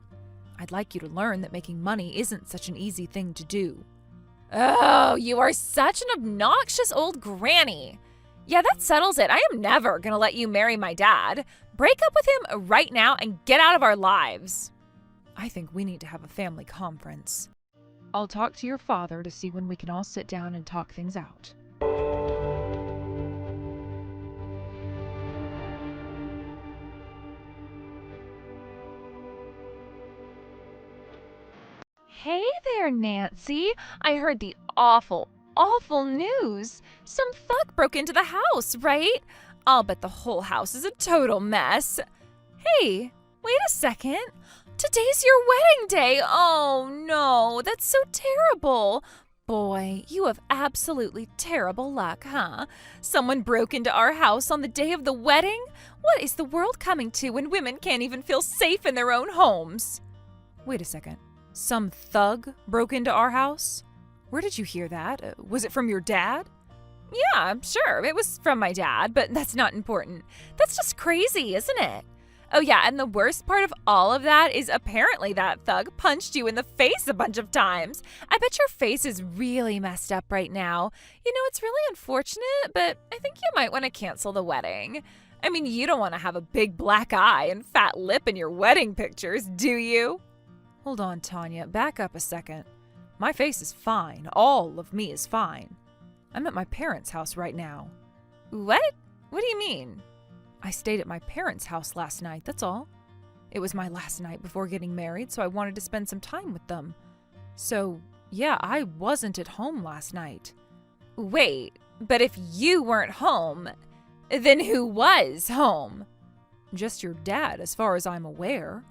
S3: I'd like you to learn that making money isn't such an easy thing to do. Oh, you are such an obnoxious old granny. Yeah, that settles it. I am never gonna let you marry my dad. Break up with him right now and get out of our lives.
S1: I think we need to have a family conference. I'll talk to your father to see when we can all sit down and talk things out.
S3: Hey there, Nancy. I heard the awful news. Some thug broke into the house, right? I'll bet the whole house is a total mess. Hey, wait a second. Today's your wedding day. Oh no, that's so terrible. Boy, you have absolutely terrible luck, huh? Someone broke into our house on the day of the wedding? What is the world coming to when women can't even feel safe in their own homes?
S1: Wait a second. Some thug broke into our house? Where did you hear that? Was it from your dad?
S3: Yeah, sure. It was from my dad, but that's not important. That's just crazy, isn't it? Oh yeah, and the worst part of all of that is apparently that thug punched you in the face a bunch of times. I bet your face is really messed up right now. You know, it's really unfortunate, but I think you might want to cancel the wedding. I mean, you don't want to have a big black eye and fat lip in your wedding pictures, do you?
S1: Hold on, Tanya. Back up a second. My face is fine. All of me is fine. I'm at my parents' house right now.
S3: What? What do you mean?
S1: I stayed at my parents' house last night, that's all. It was my last night before getting married, so I wanted to spend some time with them. So, yeah, I wasn't at home last night.
S3: Wait, but if you weren't home, then who was home?
S1: Just your dad, as far as I'm aware.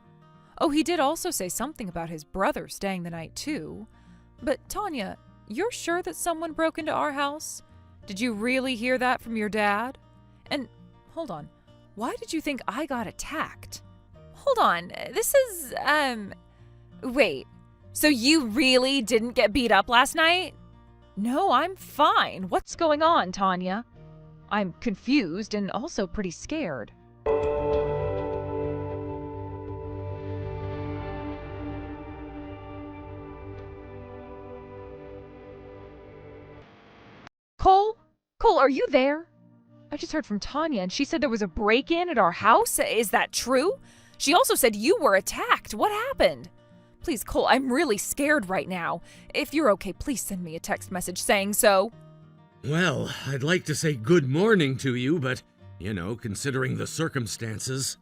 S1: Oh, he did also say something about his brother staying the night, too. But, Tanya, you're sure that someone broke into our house? Did you really hear that from your dad? And, hold on, why did you think I got attacked?
S3: Hold on, this is, wait, so you really didn't get beat up last night?
S1: No, I'm fine. What's going on, Tanya? I'm confused and also pretty scared. Cole? Cole, are you there? I just heard from Tanya and she said there was a break-in at our house.
S3: Is that true? She also said you were attacked. What happened?
S1: Please, Cole, I'm really scared right now. If you're okay, please send me a text message saying so.
S2: Well, I'd like to say good morning to you, but, considering the circumstances.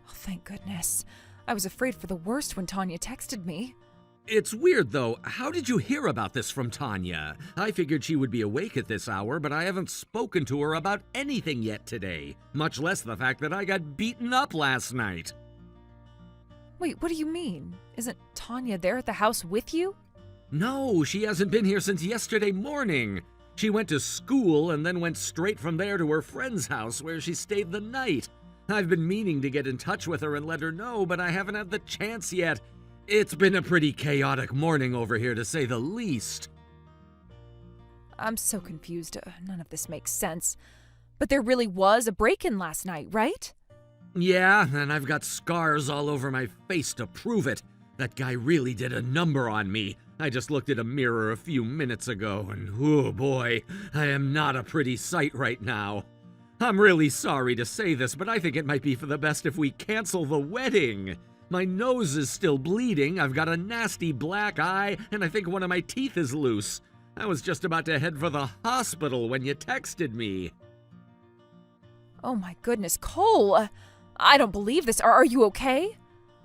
S1: Oh, thank goodness. I was afraid for the worst when Tanya texted me.
S2: It's weird, though. How did you hear about this from Tanya? I figured she would be awake at this hour, but I haven't spoken to her about anything yet today, much less the fact that I got beaten up last night.
S1: Wait, what do you mean? Isn't Tanya there at the house with you?
S2: No, she hasn't been here since yesterday morning. She went to school and then went straight from there to her friend's house where she stayed the night. I've been meaning to get in touch with her and let her know, but I haven't had the chance yet. It's been a pretty chaotic morning over here, to say the least.
S1: I'm so confused. None of this makes sense. But there really was a break-in last night, right?
S2: Yeah, and I've got scars all over my face to prove it. That guy really did a number on me. I just looked at a mirror a few minutes ago, and oh boy, I am not a pretty sight right now. I'm really sorry to say this, but I think it might be for the best if we cancel the wedding. My nose is still bleeding, I've got a nasty black eye, and I think one of my teeth is loose. I was just about to head for the hospital when you texted me.
S1: Oh my goodness, Cole! I don't believe this. Are you okay?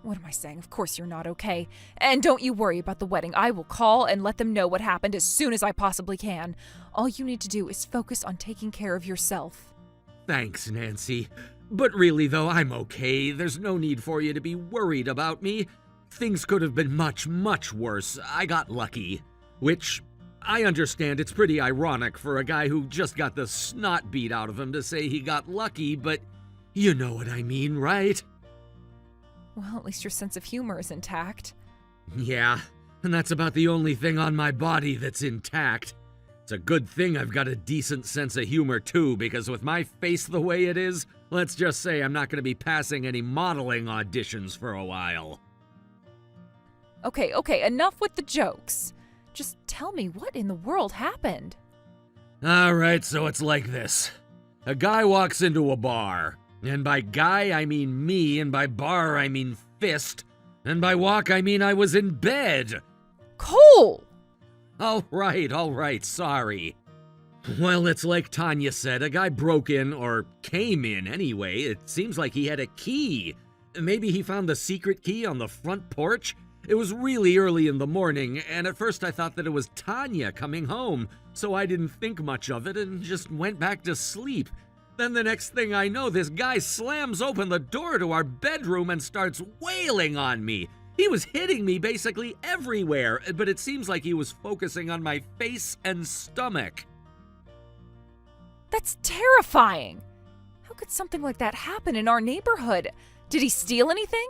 S1: What am I saying? Of course you're not okay. And don't you worry about the wedding. I will call and let them know what happened as soon as I possibly can. All you need to do is focus on taking care of yourself.
S2: Thanks, Nancy. But really, though, I'm okay. There's no need for you to be worried about me. Things could have been much, much worse. I got lucky. Which I understand it's pretty ironic for a guy who just got the snot beat out of him to say he got lucky, but you know what I mean, right?
S3: Well, at least your sense of humor is intact.
S2: Yeah, and that's about the only thing on my body that's intact. It's a good thing I've got a decent sense of humor too, because with my face the way it is, let's just say I'm not going to be passing any modeling auditions for a while.
S3: Okay, enough with the jokes. Just tell me what in the world happened.
S2: Alright, so it's like this. A guy walks into a bar. And by guy, I mean me, and by bar, I mean fist. And by walk, I mean I was in bed.
S3: Cole!
S2: All right, sorry. Well, it's like Tanya said, a guy broke in, or came in anyway. It seems like he had a key. Maybe he found the secret key on the front porch? It was really early in the morning, and at first I thought that it was Tanya coming home, so I didn't think much of it and just went back to sleep. Then the next thing I know, this guy slams open the door to our bedroom and starts wailing on me. He was hitting me basically everywhere, but it seems like he was focusing on my face and stomach.
S3: That's terrifying. How could something like that happen in our neighborhood? Did he steal anything?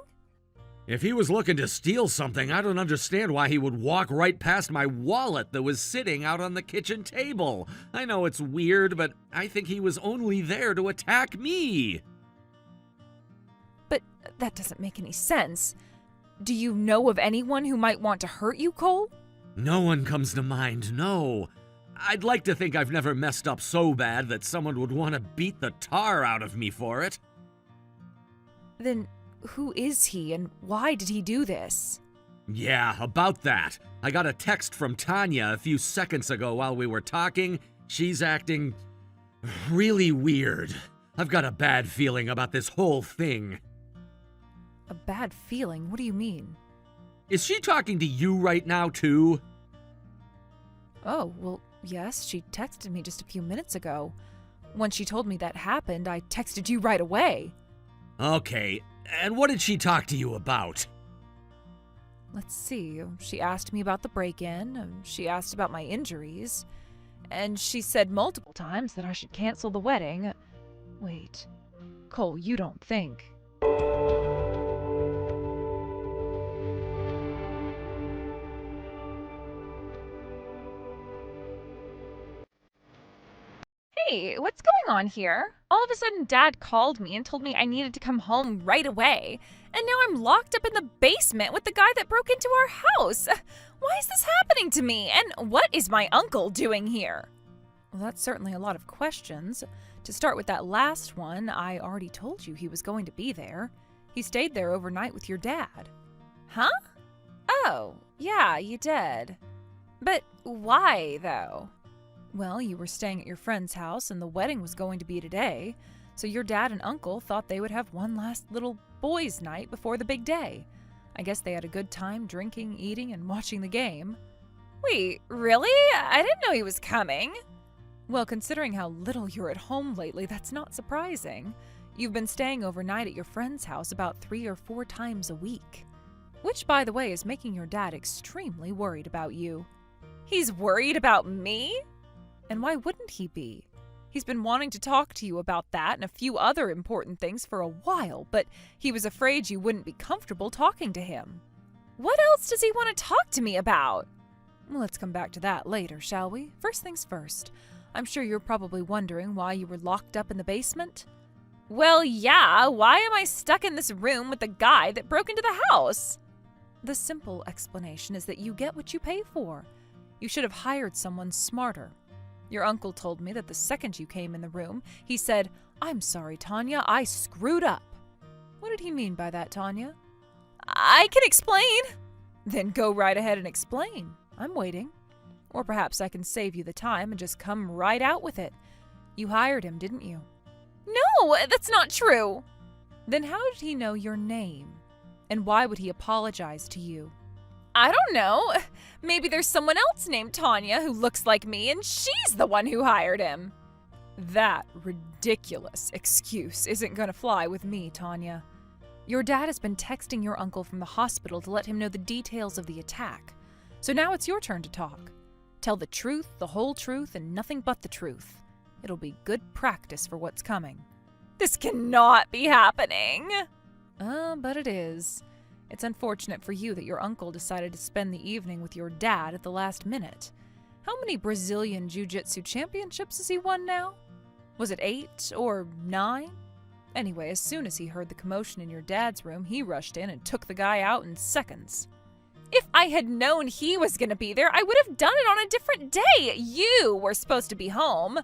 S2: If he was looking to steal something, I don't understand why he would walk right past my wallet that was sitting out on the kitchen table. I know it's weird, but I think he was only there to attack me.
S3: But that doesn't make any sense. Do you know of anyone who might want to hurt you, Cole?
S2: No one comes to mind, no. I'd like to think I've never messed up so bad that someone would want to beat the tar out of me for it.
S3: Then who is he and why did he do this?
S2: Yeah, about that. I got a text from Tanya a few seconds ago while we were talking. She's acting really weird. I've got a bad feeling about this whole thing.
S3: A bad feeling? What do you mean?
S2: Is she talking to you right now, too?
S3: Oh, well, yes, she texted me just a few minutes ago. When she told me that happened, I texted you right away.
S2: Okay, and what did she talk to you about?
S3: Let's see. She asked me about the break-in. She asked about my injuries. And she said multiple times that I should cancel the wedding. Wait. Cole, you don't think... Hey, what's going on here? All of a sudden, Dad called me and told me I needed to come home right away. And now I'm locked up in the basement with the guy that broke into our house. Why is this happening to me? And what is my uncle doing here? Well, that's certainly a lot of questions. To start with that last one, I already told you he was going to be there. He stayed there overnight with your dad. Huh? Oh, yeah, you did. But why, though? Well, you were staying at your friend's house and the wedding was going to be today, so your dad and uncle thought they would have one last little boys' night before the big day. I guess they had a good time drinking, eating, and watching the game. Wait, really? I didn't know he was coming. Well, considering how little you're at home lately, that's not surprising. You've been staying overnight at your friend's house about 3 or 4 times a week. Which, by the way, is making your dad extremely worried about you. He's worried about me? And why wouldn't he be? He's been wanting to talk to you about that and a few other important things for a while, but he was afraid you wouldn't be comfortable talking to him. What else does he want to talk to me about? Well, let's come back to that later, shall we? First things first. I'm sure you're probably wondering why you were locked up in the basement. Well, yeah, why am I stuck in this room with the guy that broke into the house? The simple explanation is that you get what you pay for. You should have hired someone smarter. Your uncle told me that the second you came in the room, he said, "I'm sorry, Tanya, I screwed up." What did he mean by that, Tanya? I can explain. Then go right ahead and explain. I'm waiting. Or perhaps I can save you the time and just come right out with it. You hired him, didn't you? No, that's not true. Then how did he know your name? And why would he apologize to you? I don't know. Maybe there's someone else named Tanya who looks like me and she's the one who hired him. That ridiculous excuse isn't going to fly with me, Tanya. Your dad has been texting your uncle from the hospital to let him know the details of the attack. So now it's your turn to talk.
S1: Tell the truth, the whole truth, and nothing but the truth. It'll be good practice for what's coming.
S3: This cannot be happening.
S1: But it is. It's unfortunate for you that your uncle decided to spend the evening with your dad at the last minute. How many Brazilian Jiu-Jitsu championships has he won now? Was it 8 or 9? Anyway, as soon as he heard the commotion in your dad's room, he rushed in and took the guy out in seconds.
S3: If I had known he was going to be there, I would have done it on a different day. You were supposed to be home.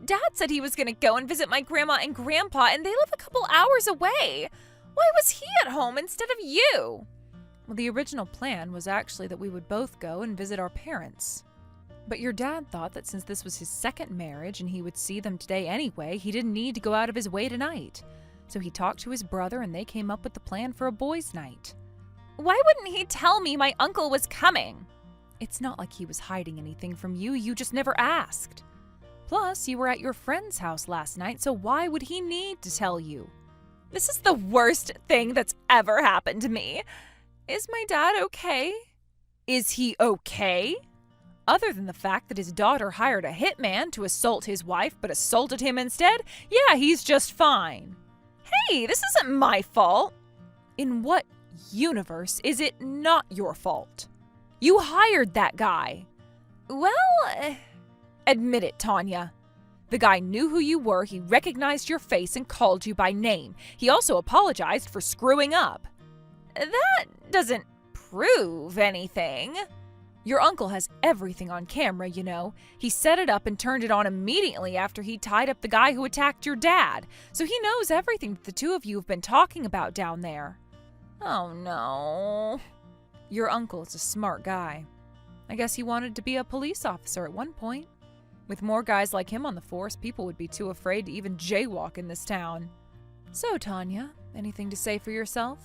S3: Dad said he was going to go and visit my grandma and grandpa, and they live a couple hours away. Why was he at home instead of you?
S1: Well, the original plan was actually that we would both go and visit our parents. But your dad thought that since this was his second marriage and he would see them today anyway, he didn't need to go out of his way tonight. So he talked to his brother and they came up with the plan for a boys' night.
S3: Why wouldn't he tell me my uncle was coming?
S1: It's not like he was hiding anything from you, you just never asked. Plus, you were at your friend's house last night, so why would he need to tell you?
S3: This is the worst thing that's ever happened to me. Is my dad okay?
S1: Is he okay? Other than the fact that his daughter hired a hitman to assault his wife but assaulted him instead, yeah, he's just fine.
S3: Hey, this isn't my fault.
S1: In what universe is it not your fault? You hired that guy.
S3: Well,
S1: admit it, Tanya. The guy knew who you were, he recognized your face and called you by name. He also apologized for screwing up.
S3: That doesn't prove anything.
S1: Your uncle has everything on camera, you know. He set it up and turned it on immediately after he tied up the guy who attacked your dad. So he knows everything that the two of you have been talking about down there.
S3: Oh no.
S1: Your uncle is a smart guy. I guess he wanted to be a police officer at one point. With more guys like him on the force, people would be too afraid to even jaywalk in this town. So, Tanya, anything to say for yourself?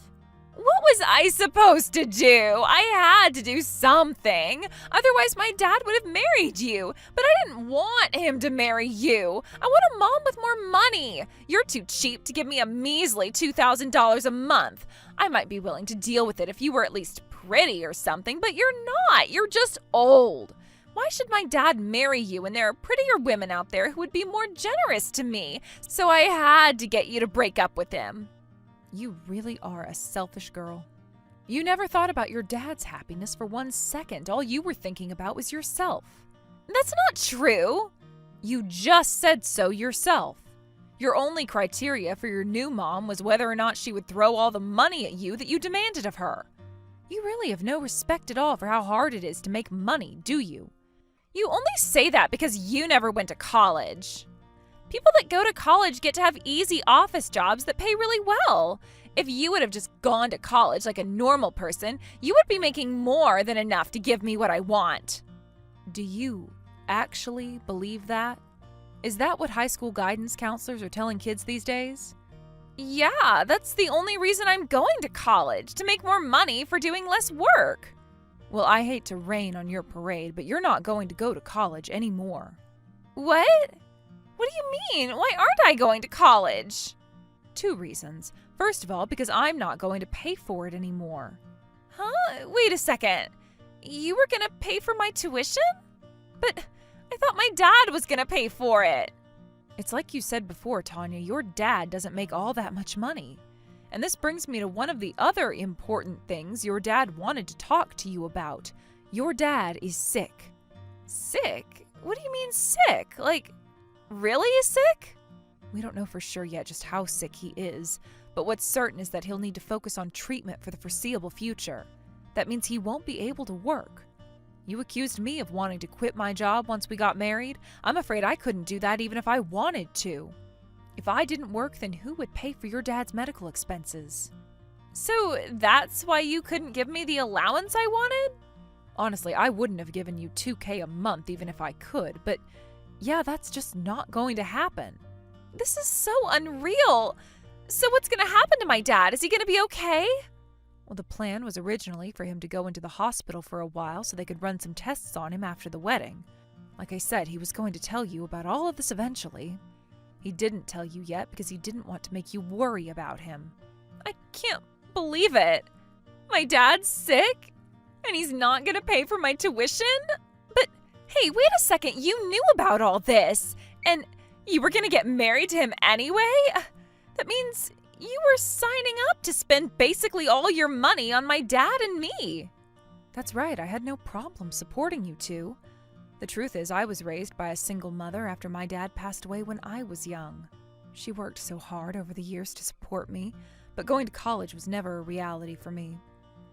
S3: What was I supposed to do? I had to do something. Otherwise, my dad would have married you. But I didn't want him to marry you. I want a mom with more money. You're too cheap to give me a measly $2,000 a month. I might be willing to deal with it if you were at least pretty or something, but you're not. You're just old. Why should my dad marry you when there are prettier women out there who would be more generous to me? So I had to get you to break up with him.
S1: You really are a selfish girl. You never thought about your dad's happiness for 1 second. All you were thinking about was yourself.
S3: That's not true.
S1: You just said so yourself. Your only criteria for your new mom was whether or not she would throw all the money at you that you demanded of her. You really have no respect at all for how hard it is to make money, do you?
S3: You only say that because you never went to college. People that go to college get to have easy office jobs that pay really well. If you would have just gone to college like a normal person, you would be making more than enough to give me what I want.
S1: Do you actually believe that? Is that what high school guidance counselors are telling kids these days?
S3: Yeah, that's the only reason I'm going to college, to make more money for doing less work.
S1: Well, I hate to rain on your parade, but you're not going to go to college anymore.
S3: What? What do you mean? Why aren't I going to college?
S1: 2 reasons. First of all, because I'm not going to pay for it anymore.
S3: Huh? Wait a second. You were going to pay for my tuition? But I thought my dad was going to pay for it.
S1: It's like you said before, Tanya, your dad doesn't make all that much money. And this brings me to one of the other important things your dad wanted to talk to you about. Your dad is sick.
S3: Sick? What do you mean sick? Like, really sick?
S1: We don't know for sure yet just how sick he is, but what's certain is that he'll need to focus on treatment for the foreseeable future. That means he won't be able to work. You accused me of wanting to quit my job once we got married. I'm afraid I couldn't do that even if I wanted to. If I didn't work, then who would pay for your dad's medical expenses?
S3: So that's why you couldn't give me the allowance I wanted?
S1: Honestly, I wouldn't have given you $2,000 a month even if I could, but yeah, that's just not going to happen.
S3: This is so unreal. So what's going to happen to my dad? Is he going to be okay?
S1: Well, the plan was originally for him to go into the hospital for a while so they could run some tests on him after the wedding. Like I said, he was going to tell you about all of this eventually. He didn't tell you yet because he didn't want to make you worry about him.
S3: I can't believe it. My dad's sick? And he's not going to pay for my tuition? But Hey, wait a second. You knew about all this. And you were gonna get married to him anyway? That means you were signing up to spend basically all your money on my dad and me.
S1: That's right, I had no problem supporting you two. The truth is, I was raised by a single mother after my dad passed away when I was young. She worked so hard over the years to support me, but going to college was never a reality for me.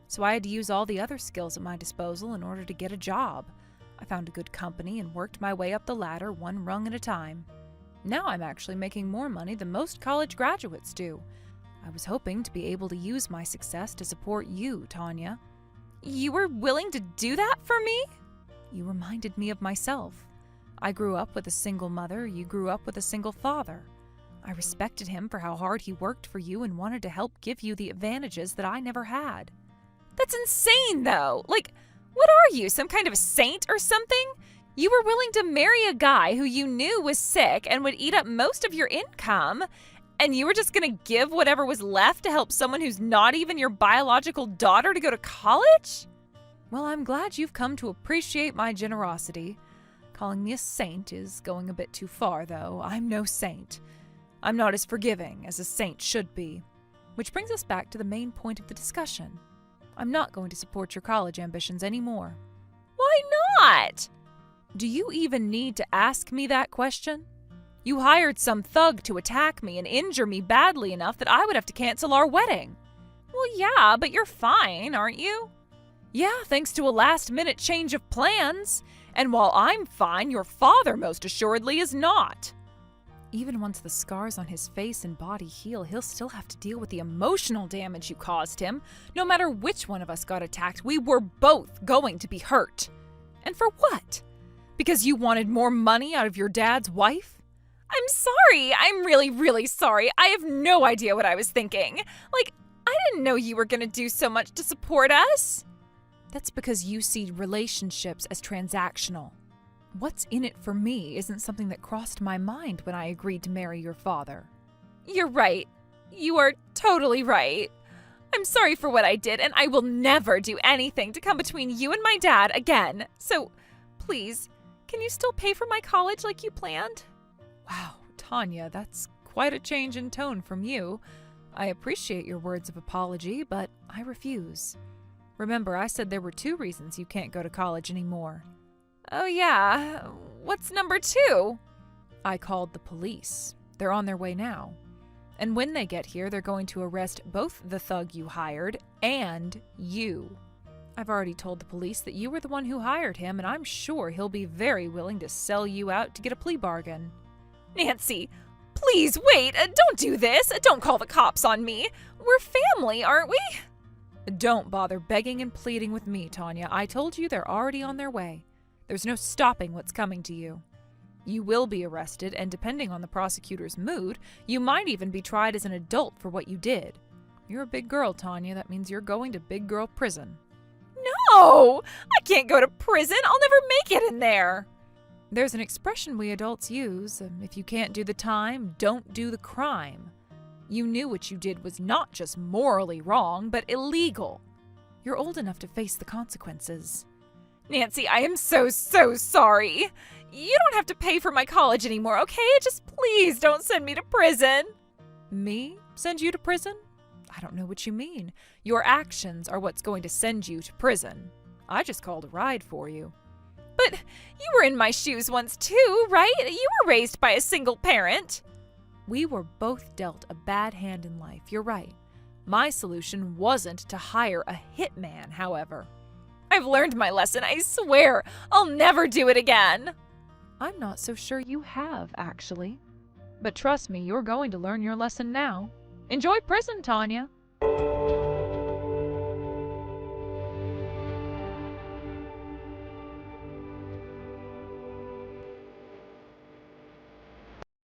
S1: So I had to use all the other skills at my disposal in order to get a job. I found a good company and worked my way up the ladder one rung at a time. Now I'm actually making more money than most college graduates do. I was hoping to be able to use my success to support you, Tanya.
S3: You were willing to do that for me?
S1: You reminded me of myself. I grew up with a single mother, you grew up with a single father. I respected him for how hard he worked for you and wanted to help give you the advantages that I never had.
S3: That's insane, though. Like, what are you, some kind of saint or something? You were willing to marry a guy who you knew was sick and would eat up most of your income, and you were just gonna give whatever was left to help someone who's not even your biological daughter to go to college?
S1: Well, I'm glad you've come to appreciate my generosity. Calling me a saint is going a bit too far, though. I'm no saint. I'm not as forgiving as a saint should be. Which brings us back to the main point of the discussion. I'm not going to support your college ambitions anymore.
S3: Why not?
S1: Do you even need to ask me that question? You hired some thug to attack me and injure me badly enough that I would have to cancel our wedding.
S3: Well, yeah, but you're fine, aren't you?
S1: Yeah, thanks to a last-minute change of plans. And while I'm fine, your father most assuredly is not. Even once the scars on his face and body heal, he'll still have to deal with the emotional damage you caused him. No matter which one of us got attacked, we were both going to be hurt. And for what? Because you wanted more money out of your dad's wife?
S3: I'm sorry. I'm really, really sorry. I have no idea what I was thinking. Like, I didn't know you were gonna do so much to support us.
S1: That's because you see relationships as transactional. What's in it for me isn't something that crossed my mind when I agreed to marry your father.
S3: You're right. You are totally right. I'm sorry for what I did, and I will never do anything to come between you and my dad again. So, please, can you still pay for my college like you planned?
S1: Wow, Tanya, that's quite a change in tone from you. I appreciate your words of apology, but I refuse. Remember, I said there were 2 reasons you can't go to college anymore.
S3: Oh yeah, what's number 2?
S1: I called the police. They're on their way now. And when they get here, they're going to arrest both the thug you hired and you. I've already told the police that you were the one who hired him, and I'm sure he'll be very willing to sell you out to get a plea bargain.
S3: Nancy, please wait. Don't do this. Don't call the cops on me. We're family, aren't we?
S1: Don't bother begging and pleading with me, Tanya. I told you they're already on their way. There's no stopping what's coming to you. You will be arrested, and depending on the prosecutor's mood, you might even be tried as an adult for what you did. You're a big girl, Tanya. That means you're going to big girl prison.
S3: No! I can't go to prison. I'll never make it in there.
S1: There's an expression we adults use. If you can't do the time, don't do the crime. You knew what you did was not just morally wrong, but illegal. You're old enough to face the consequences.
S3: Nancy, I am so sorry. You don't have to pay for my college anymore, okay? Just please don't send me to prison.
S1: Me? Send you to prison? I don't know what you mean. Your actions are what's going to send you to prison. I just called a ride for you.
S3: But you were in my shoes once too, right? You were raised by a single parent.
S1: We were both dealt a bad hand in life, you're right. My solution wasn't to hire a hitman, however.
S3: I've learned my lesson, I swear. I'll never do it again.
S1: I'm not so sure you have, actually. But trust me, you're going to learn your lesson now. Enjoy prison, Tanya.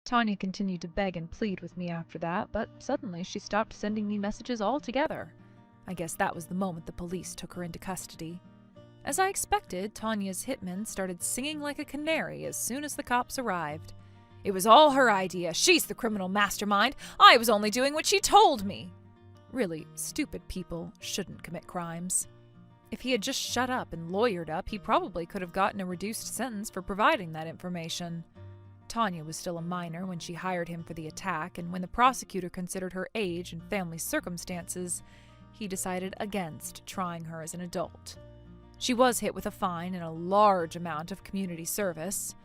S1: Tanya continued to beg and plead with me after that, but suddenly she stopped sending me messages altogether. I guess that was the moment the police took her into custody. As I expected, Tanya's hitman started singing like a canary as soon as the cops arrived. It was all her idea. She's the criminal mastermind. I was only doing what she told me. Really, stupid people shouldn't commit crimes.
S3: If he had just shut up and lawyered up, he probably could have gotten a reduced sentence for providing that information. Tanya was still a minor when she hired him for the attack, and when the prosecutor considered her age and family circumstances, he decided against trying her as an adult. She was hit with a fine and a large amount of community service.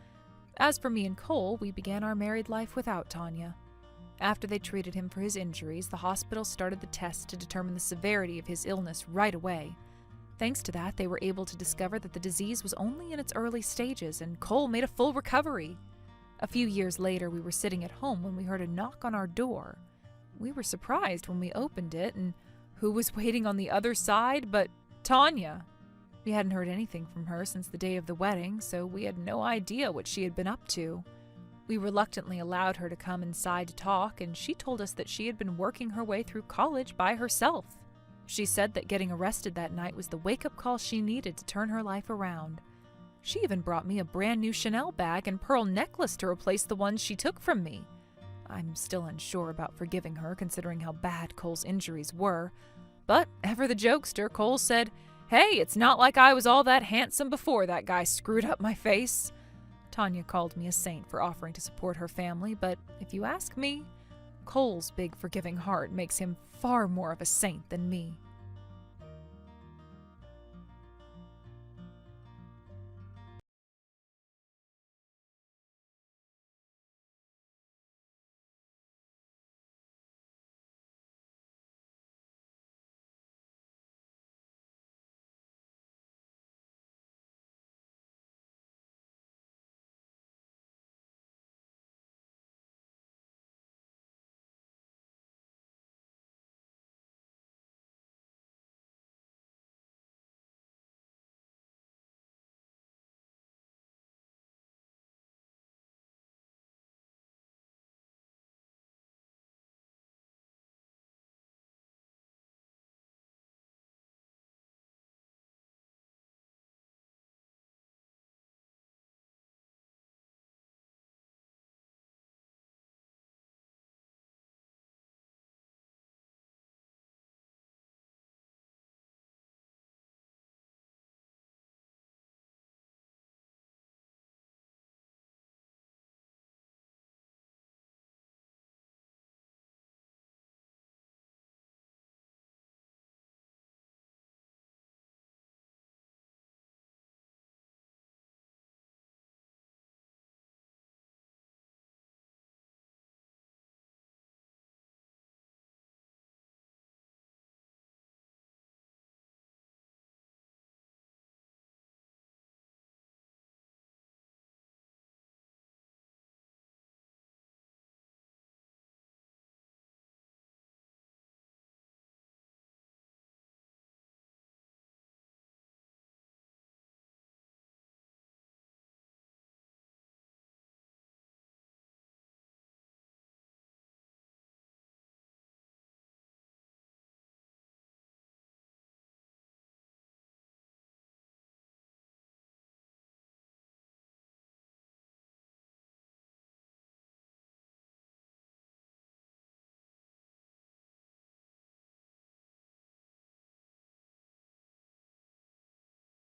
S3: As for me and Cole, we began our married life without Tanya. After they treated him for his injuries, the hospital started the test to determine the severity of his illness right away. Thanks to that, they were able to discover that the disease was only in its early stages, and Cole made a full recovery. A few years later, we were sitting at home when we heard a knock on our door. We were surprised when we opened it, and who was waiting on the other side but Tanya? We hadn't heard anything from her since the day of the wedding, so we had no idea what she had been up to. We reluctantly allowed her to come inside to talk, and she told us that she had been working her way through college by herself. She said that getting arrested that night was the wake-up call she needed to turn her life around. She even brought me a brand new Chanel bag and pearl necklace to replace the ones she took from me. I'm still unsure about forgiving her, considering how bad Cole's injuries were. But, ever the jokester, Cole said, "Hey, it's not like I was all that handsome before that guy screwed up my face." Tanya called me a saint for offering to support her family, but if you ask me, Cole's big forgiving heart makes him far more of a saint than me.